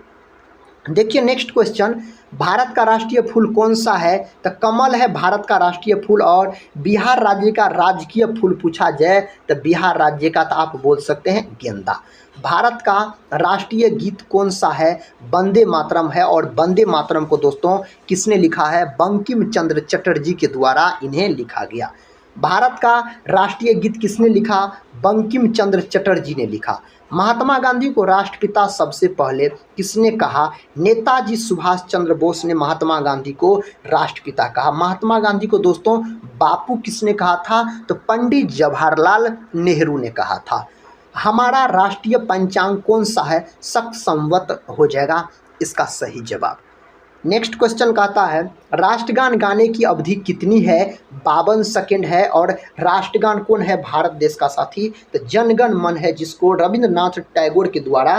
देखिए नेक्स्ट क्वेश्चन, भारत का राष्ट्रीय फूल कौन सा है? तो कमल है भारत का राष्ट्रीय फूल। और बिहार राज्य का राजकीय फूल पूछा जाए तो बिहार राज्य का तो आप बोल सकते हैं गेंदा। भारत का राष्ट्रीय गीत कौन सा है? वंदे मातरम है। और वंदे मातरम को दोस्तों किसने लिखा है? बंकिम चंद्र चटर्जी के द्वारा इन्हें लिखा गया। भारत का राष्ट्रीय गीत किसने लिखा? बंकिम चंद्र चटर्जी ने लिखा। महात्मा गांधी को राष्ट्रपिता सबसे पहले किसने कहा? नेताजी सुभाष चंद्र बोस ने महात्मा गांधी को राष्ट्रपिता कहा। महात्मा गांधी को दोस्तों बापू किसने कहा था? तो पंडित जवाहरलाल नेहरू ने कहा था। हमारा राष्ट्रीय पंचांग कौन सा है? शक संवत हो जाएगा इसका सही जवाब। नेक्स्ट क्वेश्चन कहता है राष्ट्रगान गाने की अवधि कितनी है? 52 सेकेंड है। और राष्ट्रगान कौन है भारत देश का साथी? तो जनगण मन है जिसको रविंद्रनाथ टैगोर के द्वारा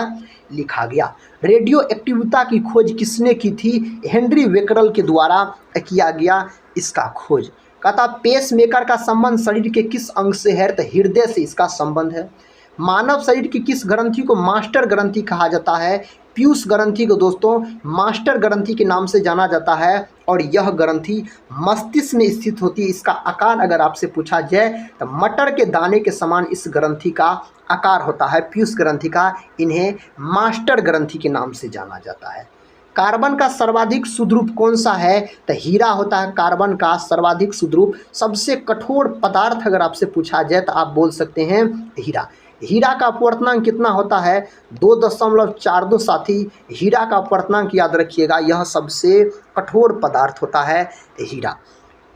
लिखा गया। रेडियो एक्टिविटी की खोज किसने की थी? हेनरी बेकरल के द्वारा किया गया इसका खोज। कहता पेसमेकर का संबंध शरीर के किस अंग से है? तो हृदय से इसका संबंध है। मानव शरीर की किस ग्रंथि को मास्टर ग्रंथि कहा जाता है? पीयूष ग्रंथि को दोस्तों मास्टर ग्रंथि के नाम से जाना जाता है और यह ग्रंथि मस्तिष्क में स्थित होती है। इसका आकार अगर आपसे पूछा जाए तो मटर के दाने के समान इस ग्रंथि का आकार होता है पीयूष ग्रंथि का। इन्हें मास्टर ग्रंथि के नाम से जाना जाता है। कार्बन का सर्वाधिक सुद्रूप कौन सा है? तो हीरा होता है कार्बन का सर्वाधिक सुद्रूप। सबसे कठोर पदार्थ अगर आपसे पूछा जाए तो आप बोल सकते हैं हीरा। हीरा का अपवर्तनांक कितना होता है? 2.42 साथी। हीरा का अपवर्तनांक याद रखिएगा, यह सबसे कठोर पदार्थ होता है हीरा।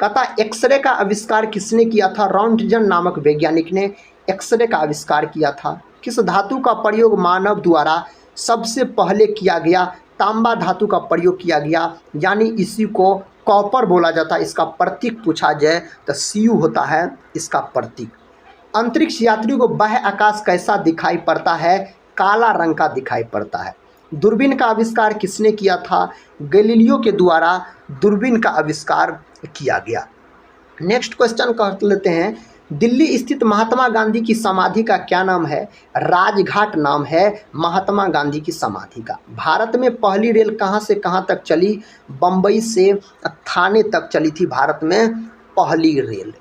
कहता एक्सरे का आविष्कार किसने किया था? रॉन्टजन नामक वैज्ञानिक ने एक्सरे का आविष्कार किया था। किस धातु का प्रयोग मानव द्वारा सबसे पहले किया गया? तांबा धातु का प्रयोग किया गया, यानी इसी को कॉपर बोला जाता है। इसका प्रतीक पूछा जाए तो Cu होता है इसका प्रतीक। अंतरिक्ष यात्रियों को बाह्य आकाश कैसा दिखाई पड़ता है? काला रंग का दिखाई पड़ता है। दूरबीन का आविष्कार किसने किया था? गैलीलियो के द्वारा दूरबीन का आविष्कार किया गया। नेक्स्ट क्वेश्चन कर लेते हैं, दिल्ली स्थित महात्मा गांधी की समाधि का क्या नाम है? राजघाट नाम है महात्मा गांधी की समाधि का। भारत में पहली रेल कहाँ से कहाँ तक चली? बम्बई से थाने तक चली थी भारत में पहली रेल।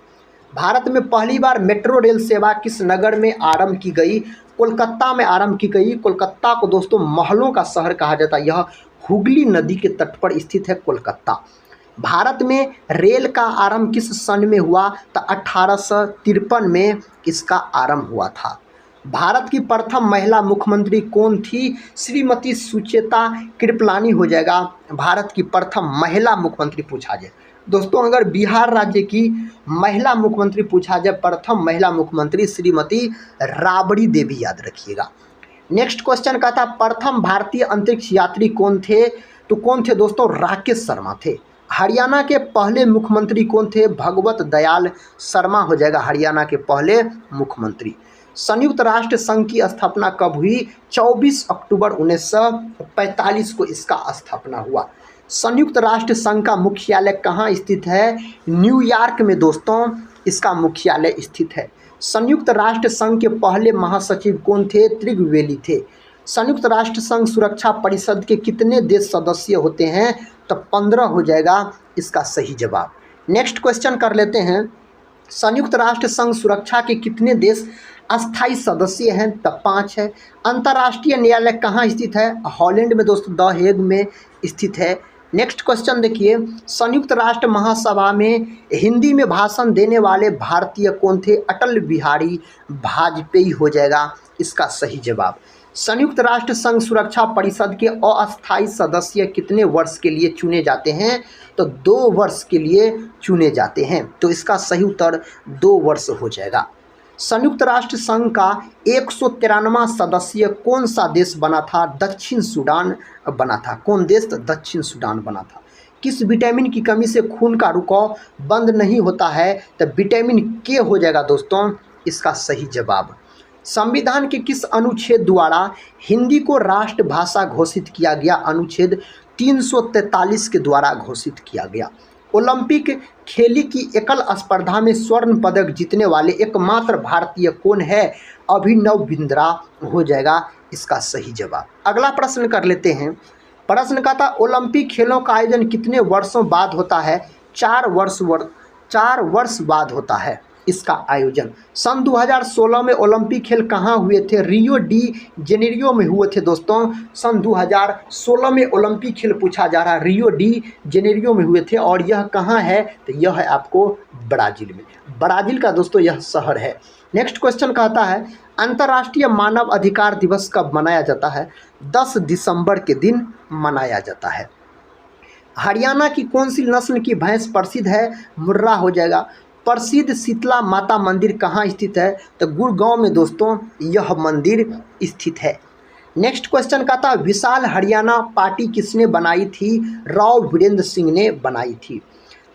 भारत में पहली बार मेट्रो रेल सेवा किस नगर में आरंभ की गई? कोलकाता में आरंभ की गई। कोलकाता को दोस्तों महलों का शहर कहा जाता है। यह हुगली नदी के तट पर स्थित है कोलकाता। भारत में रेल का आरंभ किस सन में हुआ? तो 1853 में इसका आरंभ हुआ था। भारत की प्रथम महिला मुख्यमंत्री कौन थी? श्रीमती सुचेता कृपलानी हो जाएगा भारत की प्रथम महिला मुख्यमंत्री पूछा जाए। दोस्तों अगर बिहार राज्य की महिला मुख्यमंत्री पूछा जाए, प्रथम महिला मुख्यमंत्री श्रीमती राबड़ी देवी, याद रखिएगा। नेक्स्ट क्वेश्चन का था प्रथम भारतीय अंतरिक्ष यात्री कौन थे? तो कौन थे दोस्तों? राकेश शर्मा थे। हरियाणा के पहले मुख्यमंत्री कौन थे? भगवत दयाल शर्मा हो जाएगा हरियाणा के पहले मुख्यमंत्री। संयुक्त राष्ट्र संघ की स्थापना कब हुई? 24 अक्टूबर 1945 को इसका स्थापना हुआ। संयुक्त राष्ट्र संघ का मुख्यालय कहाँ स्थित है? न्यूयॉर्क में दोस्तों इसका मुख्यालय स्थित है। संयुक्त राष्ट्र संघ के पहले महासचिव कौन थे? त्रिगवेली थे। संयुक्त राष्ट्र संघ सुरक्षा परिषद के कितने देश सदस्य होते हैं? तो 15 हो जाएगा इसका सही जवाब। नेक्स्ट क्वेश्चन कर लेते हैं, संयुक्त राष्ट्र संघ सुरक्षा के कितने देश अस्थायी सदस्य हैं? तब 5 है। अंतर्राष्ट्रीय न्यायालय कहाँ स्थित है? हॉलैंड में दोस्तों, द हेग में स्थित है। नेक्स्ट क्वेश्चन देखिए, संयुक्त राष्ट्र महासभा में हिंदी में भाषण देने वाले भारतीय कौन थे? अटल बिहारी वाजपेयी हो जाएगा इसका सही जवाब। संयुक्त राष्ट्र संघ सुरक्षा परिषद के अस्थायी सदस्य कितने वर्ष के लिए चुने जाते हैं? तो 2 वर्ष के लिए चुने जाते हैं, तो इसका सही उत्तर 2 वर्ष हो जाएगा। संयुक्त राष्ट्र संघ का 193वां सदस्य कौन सा देश बना था? दक्षिण सूडान बना था। कौन देश? तो दक्षिण सूडान बना था। किस विटामिन की कमी से खून का रुकाव बंद नहीं होता है? तो विटामिन के हो जाएगा दोस्तों इसका सही जवाब। संविधान के किस अनुच्छेद द्वारा हिंदी को राष्ट्रभाषा घोषित किया गया? अनुच्छेद 343 के द्वारा घोषित किया गया। ओलंपिक खेली की एकल स्पर्धा में स्वर्ण पदक जीतने वाले एकमात्र भारतीय कौन है? अभिनव बिंद्रा हो जाएगा इसका सही जवाब। अगला प्रश्न कर लेते हैं, प्रश्न का था ओलंपिक खेलों का आयोजन कितने वर्षों बाद होता है? 4 वर्ष बाद होता है इसका आयोजन। सन 2016 में ओलंपिक खेल कहाँ हुए थे? रियो डी जेनेरियो में हुए थे दोस्तों। सन 2016 में ओलंपिक खेल पूछा जा रहा है, रियो डी जेनेरियो में हुए थे। और यह कहाँ है? तो यह है आपको ब्राज़ील में। ब्राज़ील का दोस्तों यह शहर है। नेक्स्ट क्वेश्चन कहता है अंतर्राष्ट्रीय मानव अधिकार दिवस कब मनाया जाता है? 10 दिसंबर के दिन मनाया जाता है। हरियाणा की कौन सी नस्ल की भैंस प्रसिद्ध है? मुर्रा हो जाएगा। प्रसिद्ध शीतला माता मंदिर कहाँ स्थित है? तो गुड़गांव में दोस्तों यह मंदिर स्थित है। नेक्स्ट क्वेश्चन का था विशाल हरियाणा पार्टी किसने बनाई थी? राव वीरेंद्र सिंह ने बनाई थी।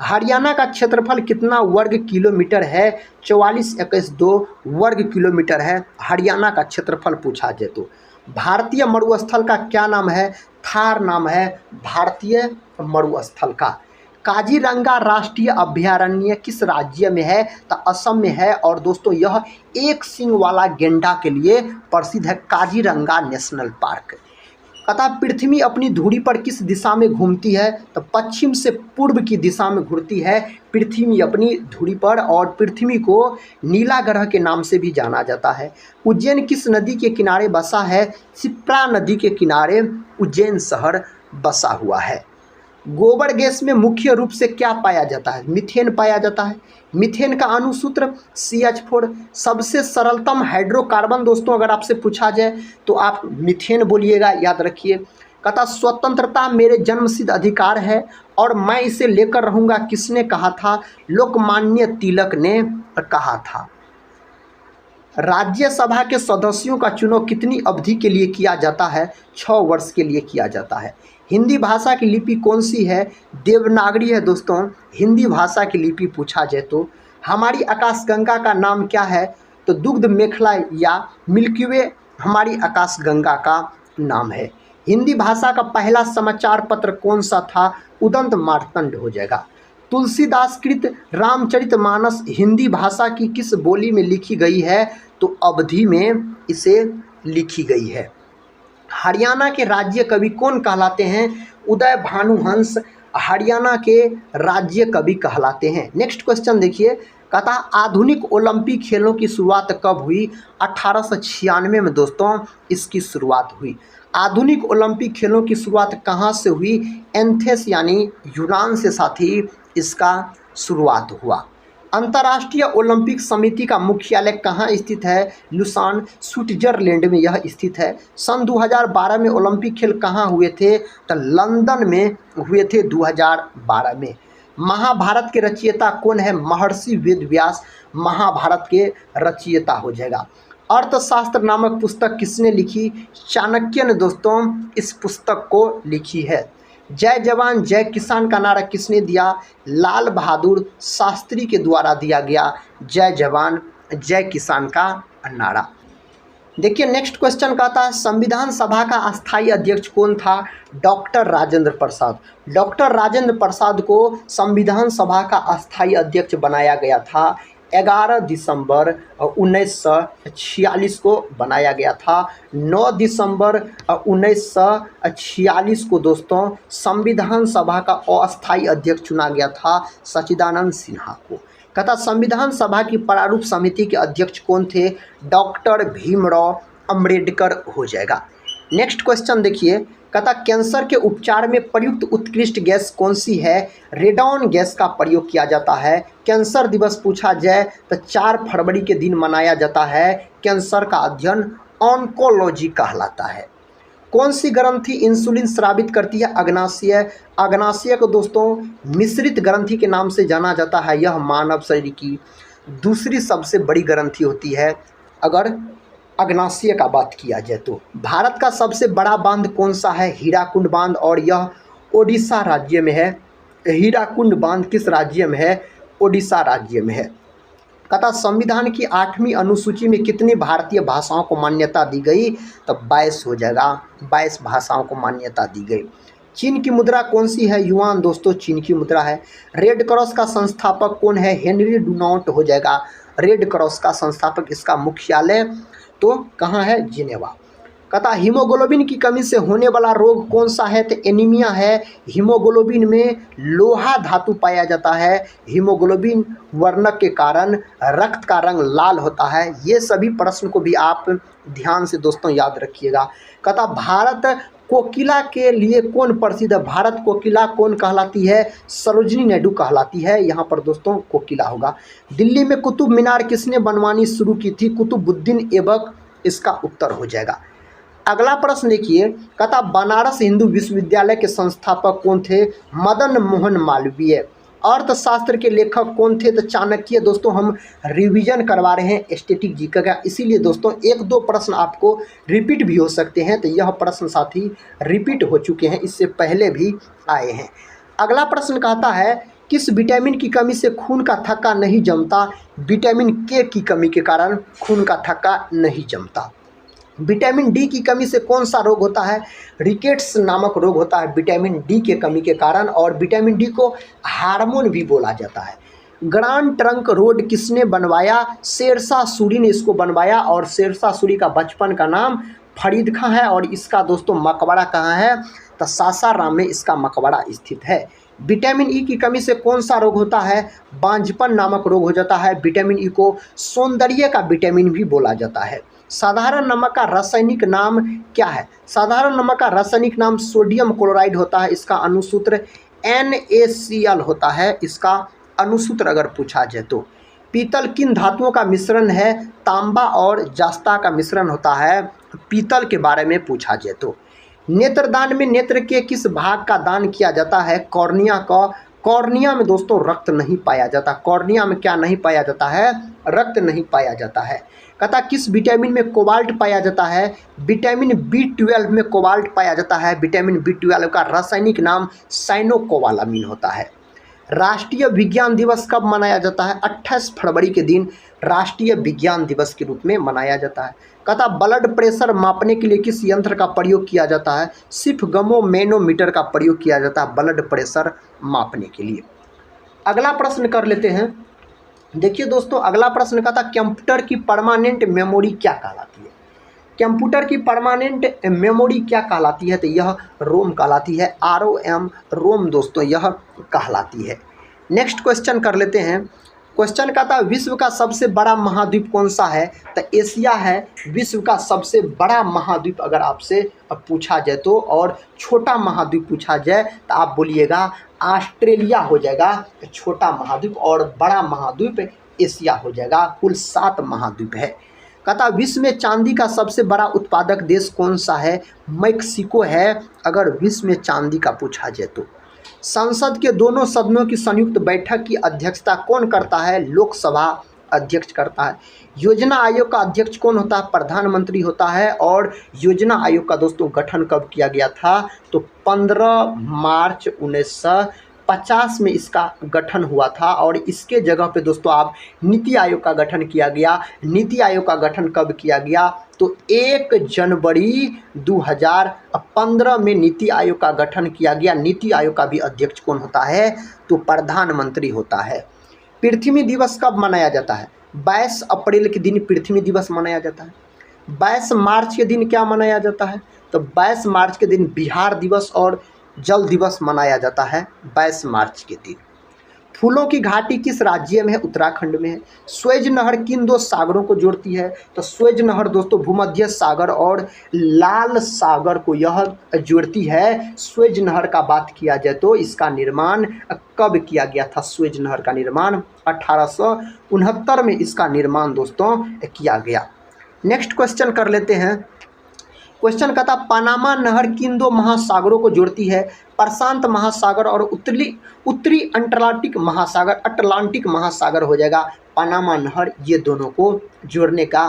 हरियाणा का क्षेत्रफल कितना वर्ग किलोमीटर है? 44.2 वर्ग किलोमीटर है हरियाणा का क्षेत्रफल पूछा जाए तो। भारतीय मरुस्थल का क्या नाम है? थार नाम है भारतीय मरुस्थल का। काजीरंगा राष्ट्रीय अभयारण्य किस राज्य में है? तो असम में है। और दोस्तों यह एक सींग वाला गेंडा के लिए प्रसिद्ध है, काजीरंगा नेशनल पार्क। कथा पृथ्वी अपनी धुरी पर किस दिशा में घूमती है? तो पश्चिम से पूर्व की दिशा में घूमती है पृथ्वी अपनी धुरी पर। और पृथ्वी को नीला ग्रह के नाम से भी जाना जाता है। उज्जैन किस नदी के किनारे बसा है? शिप्रा नदी के किनारे उज्जैन शहर बसा हुआ है। गोबर गैस में मुख्य रूप से क्या पाया जाता है? मीथेन पाया जाता है। मीथेन का अणुसूत्र CH4। सबसे सरलतम हाइड्रोकार्बन दोस्तों अगर आपसे पूछा जाए तो आप मीथेन बोलिएगा, याद रखिए। कहता स्वतंत्रता मेरे जन्मसिद्ध अधिकार है और मैं इसे लेकर रहूँगा किसने कहा था? लोकमान्य तिलक ने कहा था। राज्यसभा के सदस्यों का चुनाव कितनी अवधि के लिए किया जाता है? 6 वर्ष के लिए किया जाता है। हिंदी भाषा की लिपि कौन सी है? देवनागरी है दोस्तों हिंदी भाषा की लिपि पूछा जाए तो। हमारी आकाशगंगा का नाम क्या है? तो दुग्ध मेखला या मिल्की वे हमारी आकाशगंगा का नाम है। हिंदी भाषा का पहला समाचार पत्र कौन सा था? उदंत मार्तंड हो जाएगा। तुलसीदास कृत रामचरितमानस हिंदी भाषा की किस बोली में लिखी गई है? तो अवधी में इसे लिखी गई है। हरियाणा के राज्य कवि कौन कहलाते हैं? उदय भानुहंस हरियाणा के राज्य कवि कहलाते हैं। नेक्स्ट क्वेश्चन देखिए, कहता आधुनिक ओलंपिक खेलों की शुरुआत कब हुई? 1896 में दोस्तों इसकी शुरुआत हुई। आधुनिक ओलंपिक खेलों की शुरुआत कहाँ से हुई? एथेंस यानी यूनान से साथी इसका शुरुआत हुआ। अंतर्राष्ट्रीय ओलंपिक समिति का मुख्यालय कहाँ स्थित है? लुसान, स्विट्जरलैंड में यह स्थित है। सन 2012 में ओलंपिक खेल कहाँ हुए थे? तो लंदन में हुए थे 2012 में। महाभारत के रचयिता कौन है? महर्षि वेदव्यास महाभारत के रचयिता हो जाएगा। अर्थशास्त्र नामक पुस्तक किसने लिखी? चाणक्य ने दोस्तों इस पुस्तक को लिखी है। जय जवान जय किसान का नारा किसने दिया? लाल बहादुर शास्त्री के द्वारा दिया गया जय जवान जय किसान का नारा। देखिए नेक्स्ट क्वेश्चन का था, संविधान सभा का अस्थायी अध्यक्ष कौन था? डॉक्टर राजेंद्र प्रसाद। डॉक्टर राजेंद्र प्रसाद को संविधान सभा का अस्थायी अध्यक्ष बनाया गया था। 11 दिसंबर 1946 को बनाया गया था। 9 दिसंबर 1946 को दोस्तों संविधान सभा का अस्थायी अध्यक्ष चुना गया था सच्चिदानंद सिन्हा को। कहता संविधान सभा की प्रारूप समिति के अध्यक्ष कौन थे? डॉक्टर भीमराव अम्बेडकर हो जाएगा। नेक्स्ट क्वेश्चन देखिए, कहता कैंसर के उपचार में प्रयुक्त उत्कृष्ट गैस कौन सी है? रेडॉन गैस का प्रयोग किया जाता है। कैंसर दिवस पूछा जाए तो 4 फरवरी के दिन मनाया जाता है। कैंसर का अध्ययन ऑन्कोलॉजी कहलाता है। कौन सी ग्रंथि इंसुलिन स्रावित करती है? अग्नाशय। अग्नाशय को दोस्तों मिश्रित ग्रंथि के नाम से जाना जाता है। यह मानव शरीर की दूसरी सबसे बड़ी ग्रंथि होती है अगर अग्नाशय का बात किया जाए तो। भारत का सबसे बड़ा बांध कौन सा है? हीराकुंड बांध, और यह ओडिशा राज्य में है। हीराकुंड बांध किस राज्य में है? ओडिशा राज्य में है। कहता संविधान की 8वीं अनुसूची में कितनी भारतीय भाषाओं को मान्यता दी गई? तो 22 हो जाएगा। 22 भाषाओं को मान्यता दी गई। चीन की मुद्रा कौन सी है? युआन दोस्तों चीन की मुद्रा है। रेड क्रॉस का संस्थापक कौन है? हेनरी डुनांट हो जाएगा। रेड क्रॉस का संस्थापक, इसका मुख्यालय तो कहाँ है? जिनेवा। कहता हीमोग्लोबिन की कमी से होने वाला रोग कौन सा है? तो एनीमिया है। हीमोग्लोबिन में लोहा धातु पाया जाता है। हीमोग्लोबिन वर्णक के कारण रक्त का रंग लाल होता है। ये सभी प्रश्न को भी आप ध्यान से दोस्तों याद रखिएगा। कहता भारत कोकिला के लिए कौन प्रसिद्ध है? भारत कोकिला कौन कहलाती है? सरोजिनी नायडू कहलाती है। यहाँ पर दोस्तों कोकिला होगा। दिल्ली में कुतुब मीनार किसने बनवानी शुरू की थी? कुतुबुद्दीन ऐबक इसका उत्तर हो जाएगा। अगला प्रश्न देखिए, कहता बनारस हिंदू विश्वविद्यालय के संस्थापक कौन थे? मदन मोहन मालवीय। अर्थशास्त्र के लेखक कौन थे? तो चाणक्य। दोस्तों हम रिवीजन करवा रहे हैं स्टैटिक जीके का, इसीलिए दोस्तों 1-2 प्रश्न आपको रिपीट भी हो सकते हैं। तो यह प्रश्न साथी रिपीट हो चुके हैं, इससे पहले भी आए हैं। अगला प्रश्न कहता है किस विटामिन की कमी से खून का थक्का नहीं जमता? विटामिन के की कमी के कारण खून का थक्का नहीं जमता। विटामिन डी की कमी से कौन सा रोग होता है? रिकेट्स नामक रोग होता है विटामिन डी के कमी के कारण, और विटामिन डी को हार्मोन भी बोला जाता है। ग्रांड ट्रंक रोड किसने बनवाया? शेरशाह सूरी ने इसको बनवाया, और शेरशाह सूरी का बचपन का नाम फरीद खां है, और इसका दोस्तों मकबरा कहाँ है? तो सासाराम में इसका मकबरा स्थित है। विटामिन ई की कमी से कौन सा रोग होता है? बांझपन नामक रोग हो जाता है। विटामिन ई को सौंदर्य का विटामिन भी बोला जाता है। साधारण नमक का रासायनिक नाम क्या है? साधारण नमक का रासायनिक नाम सोडियम क्लोराइड होता है। इसका अनुसूत्र NaCl होता है, इसका अनुसूत्र अगर पूछा जाए तो। पीतल किन धातुओं का मिश्रण है? तांबा और जास्ता का मिश्रण होता है पीतल के बारे में पूछा जाए तो। नेत्रदान में नेत्र के किस भाग का दान किया जाता है? कॉर्निया का। कॉर्निया में दोस्तों रक्त नहीं पाया जाता। कॉर्निया में क्या नहीं पाया जाता है? रक्त नहीं पाया जाता है। कहता किस विटामिन में कोबाल्ट पाया जाता है? विटामिन B12 में कोबाल्ट पाया जाता है। विटामिन B12 का रासायनिक नाम साइनोकोबालामिन होता है। राष्ट्रीय विज्ञान दिवस कब मनाया जाता है? 28 फरवरी के दिन राष्ट्रीय विज्ञान दिवस के रूप में मनाया जाता है। कहता ब्लड प्रेशर मापने के लिए किस यंत्र का प्रयोग किया जाता है? सिफगमोमैनोमीटर का प्रयोग किया जाता है ब्लड प्रेशर मापने के लिए। अगला प्रश्न कर लेते हैं। देखिए दोस्तों अगला प्रश्न कहता कंप्यूटर की परमानेंट मेमोरी क्या कहलाती है? कंप्यूटर की परमानेंट मेमोरी क्या कहलाती है? तो यह रोम कहलाती है। ROM रोम दोस्तों यह कहलाती है। नेक्स्ट क्वेश्चन कर लेते हैं। क्वेश्चन कहता है विश्व का सबसे बड़ा महाद्वीप कौन सा है? तो एशिया है विश्व का सबसे बड़ा महाद्वीप अगर आपसे पूछा जाए तो, और छोटा महाद्वीप पूछा जाए तो आप बोलिएगा ऑस्ट्रेलिया हो जाएगा छोटा महाद्वीप और बड़ा महाद्वीप एशिया हो जाएगा। कुल 7 महाद्वीप है। कहता विश्व में चांदी का सबसे बड़ा उत्पादक देश कौन सा है? मैक्सिको है, अगर विश्व में चांदी का पूछा जाए तो। संसद के दोनों सदनों की संयुक्त बैठक की अध्यक्षता कौन करता है? लोकसभा अध्यक्ष करता है। योजना आयोग का अध्यक्ष कौन होता है? प्रधानमंत्री होता है। और योजना आयोग का दोस्तों गठन कब किया गया था? तो 15 मार्च 1950 में इसका गठन हुआ था। और इसके जगह पे दोस्तों आप नीति आयोग का गठन किया गया। नीति आयोग का गठन कब किया गया? तो 1 जनवरी 2015 में नीति आयोग का गठन किया गया। नीति आयोग का भी अध्यक्ष कौन होता है? तो प्रधानमंत्री होता है। पृथ्वी दिवस कब मनाया जाता है? 22 अप्रैल के दिन पृथ्वी दिवस मनाया जाता है। 22 मार्च के दिन क्या मनाया जाता है? तो 22 मार्च के दिन बिहार दिवस और जल दिवस मनाया जाता है 22 मार्च के दिन। फूलों की घाटी किस राज्य में है? उत्तराखंड में है। स्वेज नहर किन 2 सागरों को जोड़ती है? तो स्वेज नहर दोस्तों भूमध्य सागर और लाल सागर को यह जोड़ती है। स्वेज नहर का बात किया जाए तो इसका निर्माण कब किया गया था? स्वेज नहर का निर्माण 1869 में इसका निर्माण दोस्तों किया गया। नेक्स्ट क्वेश्चन कर लेते हैं। क्वेश्चन कहता पनामा नहर किन 2 महासागरों को जोड़ती है? प्रशांत महासागर और उत्तरी अटलांटिक महासागर हो जाएगा। पनामा नहर ये दोनों को जोड़ने का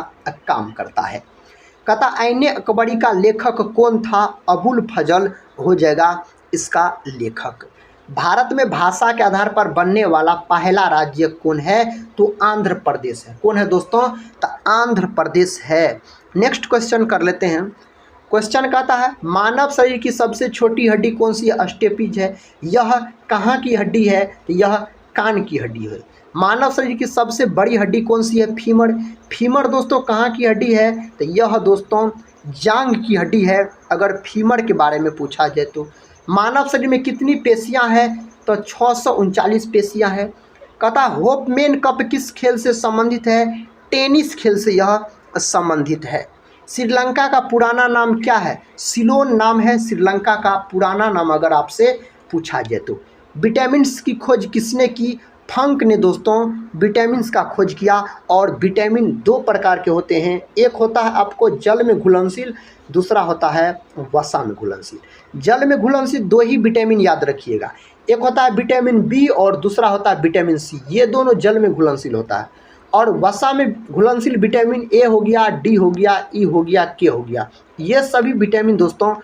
काम करता है। कहता ऐने अकबरी का लेखक कौन था? अबुल फजल हो जाएगा इसका लेखक। भारत में भाषा के आधार पर बनने वाला पहला राज्य कौन है? तो आंध्र प्रदेश है। कौन है दोस्तों? तो आंध्र प्रदेश है। नेक्स्ट क्वेश्चन कर लेते हैं। क्वेश्चन कहता है मानव शरीर की सबसे छोटी हड्डी कौन सी है? स्टेपीज है। यह कहाँ की हड्डी है? तो यह कान की हड्डी है। मानव शरीर की सबसे बड़ी हड्डी कौन सी है? फीमर। फीमर दोस्तों कहाँ की हड्डी है? तो यह दोस्तों जांघ की हड्डी है, अगर फीमर के बारे में पूछा जाए तो। मानव शरीर में कितनी पेशियां हैं? तो 639 पेशियां हैं। कहता होपमैन कप किस खेल से संबंधित है? टेनिस खेल से यह संबंधित है। श्रीलंका का पुराना नाम क्या है? सिलोन नाम है श्रीलंका का पुराना नाम, अगर आपसे पूछा जाए तो। विटामिन की खोज किसने की? फंक ने दोस्तों विटामिन का खोज किया। और विटामिन 2 प्रकार के होते हैं, एक होता है आपको जल में घुलनशील, दूसरा होता है वसा में घुलनशील। जल में घुलनशील 2 ही विटामिन याद रखिएगा, एक होता है विटामिन बी और दूसरा होता है विटामिन सी, ये दोनों जल में घुलनशील होता है। और वसा में घुलनशील विटामिन ए हो गया, डी हो गया, ई हो गया, के हो गया, ये सभी विटामिन दोस्तों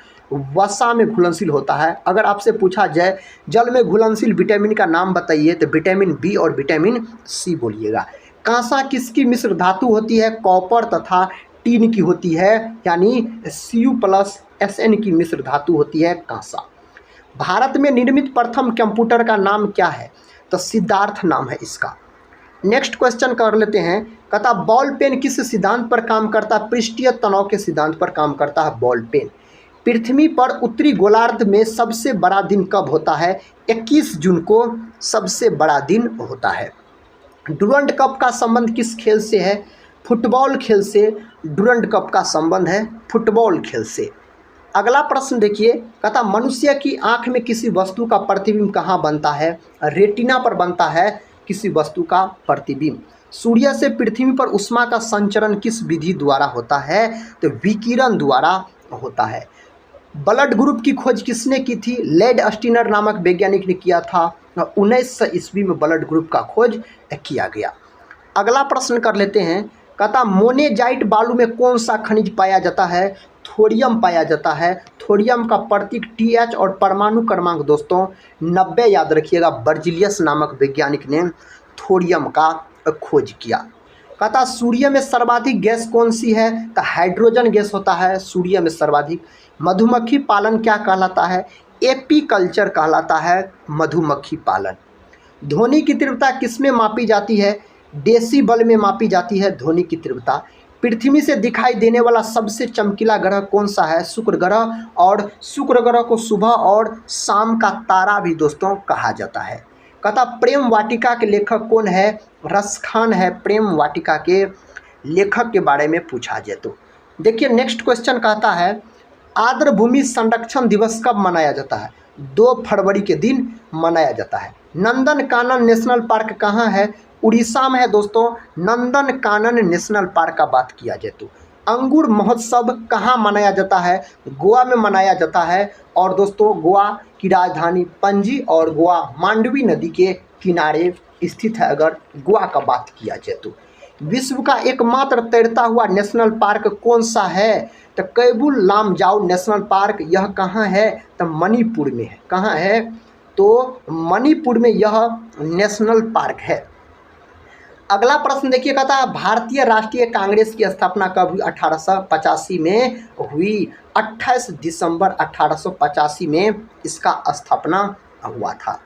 वसा में घुलनशील होता है। अगर आपसे पूछा जाए जल में घुलनशील विटामिन का नाम बताइए तो विटामिन बी और विटामिन सी बोलिएगा। कांसा किसकी मिश्र धातु होती है? कॉपर तथा टीन की होती है, यानी Cu+Sn की मिश्र धातु होती है कांसा। भारत में निर्मित प्रथम कंप्यूटर का नाम क्या है? तो सिद्धार्थ नाम है इसका। नेक्स्ट क्वेश्चन कर लेते हैं। कहता बॉल पेन किस सिद्धांत पर काम करता है? पृष्ठीय तनाव के सिद्धांत पर काम करता है बॉल पेन। पृथ्वी पर उत्तरी गोलार्ध में सबसे बड़ा दिन कब होता है? 21 जून को सबसे बड़ा दिन होता है। डुरंड कप का संबंध किस खेल से है? फुटबॉल खेल से डुरंड कप का संबंध है फुटबॉल खेल से। अगला प्रश्न देखिए। कहता मनुष्य की आंख में किसी वस्तु का प्रतिबिंब कहाँ बनता है? रेटिना पर बनता है किसी वस्तु का प्रतिबिंब। सूर्य से पृथ्वी पर उष्मा का संचरण किस विधि द्वारा होता है? तो विकिरण द्वारा होता है। ब्लड ग्रुप की खोज किसने की थी? लेड स्टीनर नामक वैज्ञानिक ने किया था। 1900 ईस्वी में ब्लड ग्रुप का खोज किया गया। अगला प्रश्न कर लेते हैं। कहता मोनेजाइट बालू में कौन सा खनिज पाया जाता है? थोरियम पाया जाता है। थोरियम का प्रतीक TH और परमाणु क्रमांक दोस्तों 90 याद रखिएगा। बर्जिलियस नामक वैज्ञानिक ने थोरियम का खोज किया। कहता सूर्य में सर्वाधिक गैस कौन सी है? तो हाइड्रोजन गैस होता है सूर्य में सर्वाधिक। मधुमक्खी पालन क्या कहलाता है? एपीकल्चर कहलाता है मधुमक्खी पालन। ध्वनि की तीव्रता किस में मापी जाती है? डेसिबल में मापी जाती है ध्वनि की तीव्रता। पृथ्वी से दिखाई देने वाला सबसे चमकीला ग्रह कौन सा है? शुक्र ग्रह। और शुक्र ग्रह को सुबह और शाम का तारा भी दोस्तों कहा जाता है। कहता प्रेम वाटिका के लेखक कौन है? रसखान है प्रेम वाटिका के लेखक के बारे में पूछा जाए तो। देखिए नेक्स्ट क्वेश्चन कहता है आर्द्र भूमि संरक्षण दिवस कब मनाया जाता है? 2 फरवरी के दिन मनाया जाता है। नंदन कानन नेशनल पार्क कहाँ है? उड़ीसा में है दोस्तों नंदन कानन नेशनल पार्क का बात किया जाए तो। अंगूर महोत्सव कहाँ मनाया जाता है? गोवा में मनाया जाता है। और दोस्तों गोवा की राजधानी पणजी और गोवा मांडवी नदी के किनारे स्थित है अगर गोवा का बात किया जाए तो। विश्व का एकमात्र तैरता हुआ नेशनल पार्क कौन सा है? तो कैबुल लामजाओ नेशनल पार्क। यह कहाँ है? तो मणिपुर में है। कहाँ है? तो मणिपुर में यह नेशनल पार्क है। अगला प्रश्न देखिए, कहता है भारतीय राष्ट्रीय कांग्रेस की स्थापना कब हुई? 1885 में हुई। 28 दिसंबर 1885 में इसका स्थापना हुआ था।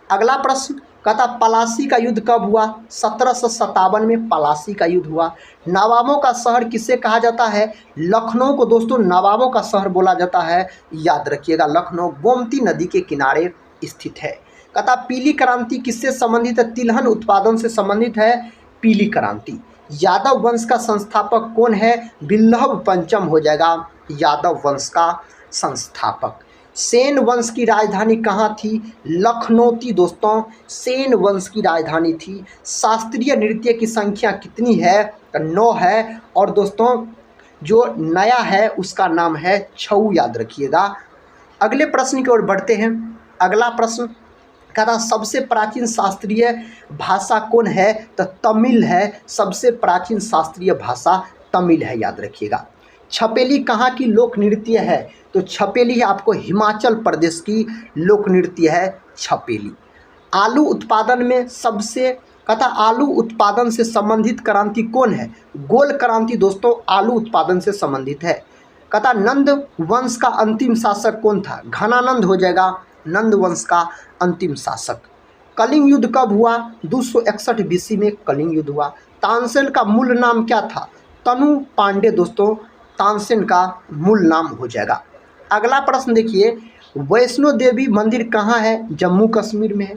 अगला प्रश्न कहता पलासी का युद्ध कब हुआ? 1757 में पलासी का युद्ध हुआ। नवाबों का शहर किसे कहा जाता है? लखनऊ को दोस्तों नवाबों का शहर बोला जाता है। याद रखिएगा लखनऊ गोमती नदी के किनारे स्थित है। कहता पीली क्रांति किससे संबंधित है? तिलहन उत्पादन से संबंधित है पीली क्रांति। यादव वंश का संस्थापक कौन है? बिल्लभ पंचम हो जाएगा यादव वंश का संस्थापक। सेन वंश की राजधानी कहाँ थी? लखनऊ थी दोस्तों, सेन वंश की राजधानी थी। शास्त्रीय नृत्य की संख्या कितनी है? 9 है। और दोस्तों जो नया है उसका नाम है छऊ, याद रखिएगा। अगले प्रश्न की ओर बढ़ते हैं। अगला प्रश्न कहता सबसे प्राचीन शास्त्रीय भाषा कौन है? तो तमिल है। सबसे प्राचीन शास्त्रीय भाषा तमिल है, याद रखिएगा। छपेली कहाँ की लोक नृत्य है? तो छपेली आपको हिमाचल प्रदेश की लोक नृत्य है छपेली। आलू उत्पादन में सबसे कहता आलू उत्पादन से संबंधित क्रांति कौन है? गोल क्रांति दोस्तों आलू उत्पादन से संबंधित है। कहता नंद वंश का अंतिम शासक कौन था? घनानंद हो जाएगा नंद वंश का अंतिम शासक। कलिंग युद्ध कब हुआ? 261 बीसी में कलिंग युद्ध हुआ। तानसेन का मूल नाम क्या था? तनु पांडे दोस्तों तानसेन का मूल नाम हो जाएगा। अगला प्रश्न देखिए, वैष्णो देवी मंदिर कहाँ है? जम्मू कश्मीर में है।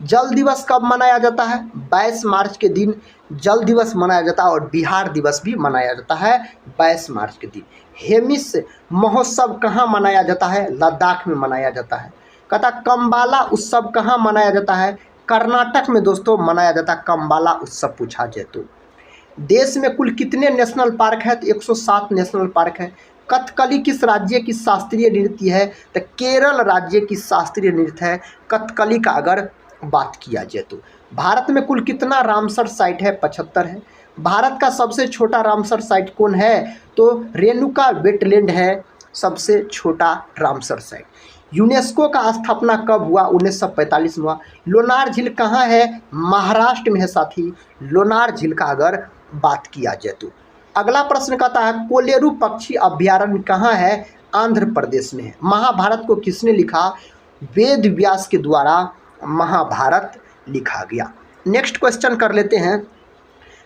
जल दिवस कब मनाया जाता है? 22 मार्च के दिन जल दिवस मनाया जाता है और बिहार दिवस भी मनाया जाता है 22 मार्च के दिन। हेमिस महोत्सव कहाँ मनाया जाता है? लद्दाख में मनाया जाता है। कहता कम्बाला उत्सव कहाँ मनाया जाता है? कर्नाटक में दोस्तों मनाया जाता है कम्बाला उत्सव पूछा जाए तो। देश में कुल कितने नेशनल पार्क है? तो 107 नेशनल पार्क है। कथकली किस राज्य की शास्त्रीय नृत्य है? तो केरल राज्य की शास्त्रीय नृत्य है कथकली का अगर बात किया जाए तो। भारत में कुल कितना रामसर साइट है? 75 है। भारत का सबसे छोटा रामसर साइट कौन है? तो रेणुका वेटलैंड है सबसे छोटा रामसर साइट। यूनेस्को का स्थापना कब हुआ? 1945 में हुआ। लोनार झील कहाँ है? महाराष्ट्र में है साथी लोनार झील का अगर बात किया जाए तो। अगला प्रश्न कहता है कोलेरू पक्षी अभ्यारण्य कहाँ है? आंध्र प्रदेश में है। महाभारत को किसने लिखा? वेद व्यास के द्वारा महाभारत लिखा गया। नेक्स्ट क्वेश्चन कर लेते हैं।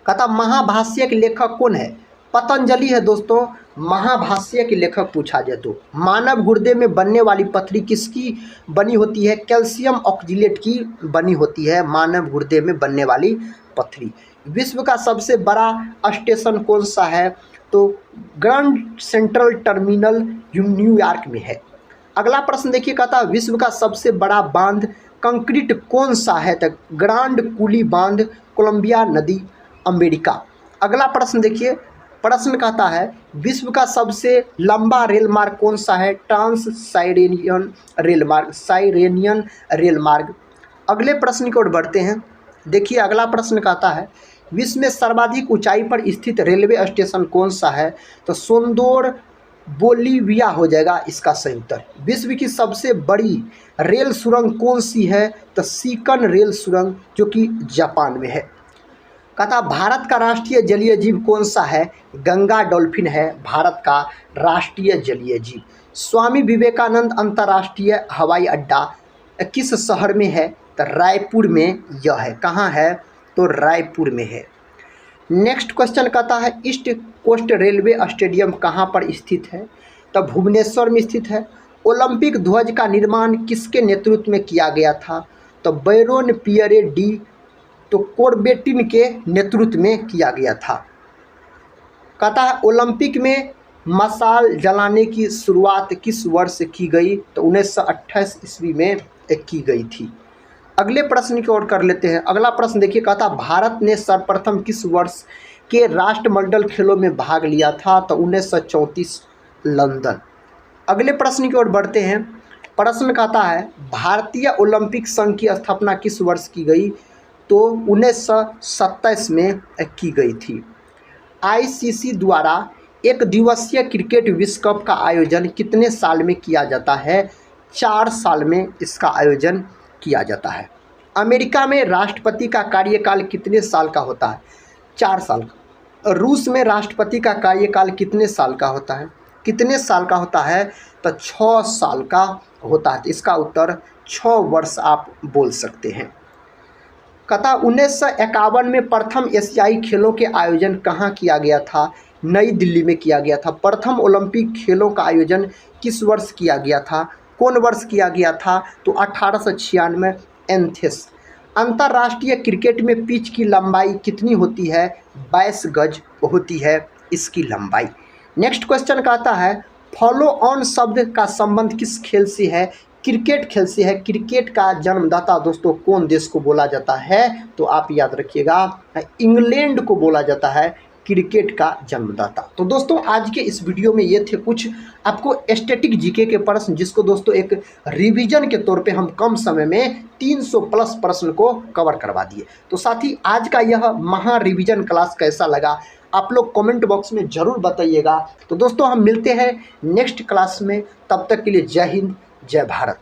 कहता महाभाष्य के लेखक कौन है? पतंजलि है दोस्तों महाभाष्य के लेखक पूछा जाए तो। मानव गुर्दे में बनने वाली पथरी किसकी बनी होती है? कैल्शियम ऑक्जिलेट की बनी होती है मानव गुर्दे में बनने वाली पथरी। विश्व का सबसे बड़ा स्टेशन कौन सा है? तो ग्रैंड सेंट्रल टर्मिनल न्यूयॉर्क में है। अगला प्रश्न देखिए, कहता विश्व का सबसे बड़ा बांध कंक्रीट कौन सा है? तो ग्रांड कूली बांध कोलंबिया नदी अमेरिका। अगला प्रश्न देखिए, प्रश्न कहता है विश्व का सबसे लंबा रेल मार्ग कौन सा है? ट्रांस साइरेनियन रेल मार्ग, साइरेनियन रेल मार्ग। अगले प्रश्न की ओर बढ़ते हैं। देखिए अगला प्रश्न कहता है विश्व में सर्वाधिक ऊंचाई पर स्थित रेलवे स्टेशन कौन सा है? तो सोंदोर बोलीविया हो जाएगा इसका सही उत्तर। विश्व की सबसे बड़ी रेल सुरंग कौन सी है? तो सीकन रेल सुरंग जो कि जापान में है। कहता भारत का राष्ट्रीय जलीय जीव कौन सा है? गंगा डॉल्फिन है भारत का राष्ट्रीय जलीय जीव। स्वामी विवेकानंद अंतर्राष्ट्रीय हवाई अड्डा किस शहर में है? तो रायपुर में यह है। कहाँ है? तो रायपुर में है। नेक्स्ट क्वेश्चन कहता है ईस्ट कोस्ट रेलवे स्टेडियम कहाँ पर स्थित है? तो भुवनेश्वर में स्थित है। ओलंपिक ध्वज का निर्माण किसके नेतृत्व में किया गया था? तो बैरोन पियरे डी तो कोरबेटिन के नेतृत्व में किया गया था। कहता है ओलंपिक में मशाल जलाने की शुरुआत किस वर्ष की गई? तो 1928 ईस्वी में की गई थी। अगले प्रश्न की ओर कर लेते हैं। अगला प्रश्न देखिए, कहता भारत ने सर्वप्रथम किस वर्ष के राष्ट्रमंडल खेलों में भाग लिया था? तो 1934 लंदन। अगले प्रश्न की ओर बढ़ते हैं। प्रश्न कहता है भारतीय ओलंपिक संघ की स्थापना किस वर्ष की गई? तो 1927 में की गई थी। आईसीसी द्वारा एक दिवसीय क्रिकेट विश्व कप का आयोजन कितने साल में किया जाता है? 4 साल में इसका आयोजन किया जाता है। अमेरिका में राष्ट्रपति का कार्यकाल कितने साल का होता है? 4 साल का। रूस में राष्ट्रपति का कार्यकाल कितने साल का होता है? कितने साल का होता है? तो 6 साल का होता है। तो इसका उत्तर 6 वर्ष आप बोल सकते हैं। कथा 1951 में प्रथम एशियाई खेलों के आयोजन कहाँ किया गया था? नई दिल्ली में किया गया था। प्रथम ओलंपिक खेलों का आयोजन किस वर्ष किया गया था? कौन वर्ष किया गया था? तो 1896 एथेंस। अंतर्राष्ट्रीय क्रिकेट में पिच की लंबाई कितनी होती है? 22 गज होती है इसकी लंबाई। नेक्स्ट क्वेश्चन कहता है फॉलो ऑन शब्द का संबंध किस खेल से है? क्रिकेट खेल से है। क्रिकेट का जन्मदाता दोस्तों कौन देश को बोला जाता है? तो आप याद रखिएगा, इंग्लैंड को बोला जाता है क्रिकेट का जन्मदाता। तो दोस्तों आज के इस वीडियो में ये थे कुछ आपको स्टैटिक जीके के प्रश्न, जिसको दोस्तों एक रिवीजन के तौर पे हम कम समय में 300 प्लस प्रश्न को कवर करवा दिए। तो साथ ही आज का यह महा रिवीजन क्लास कैसा लगा आप लोग कमेंट बॉक्स में ज़रूर बताइएगा। तो दोस्तों हम मिलते हैं नेक्स्ट क्लास में, तब तक के लिए जय हिंद जय भारत।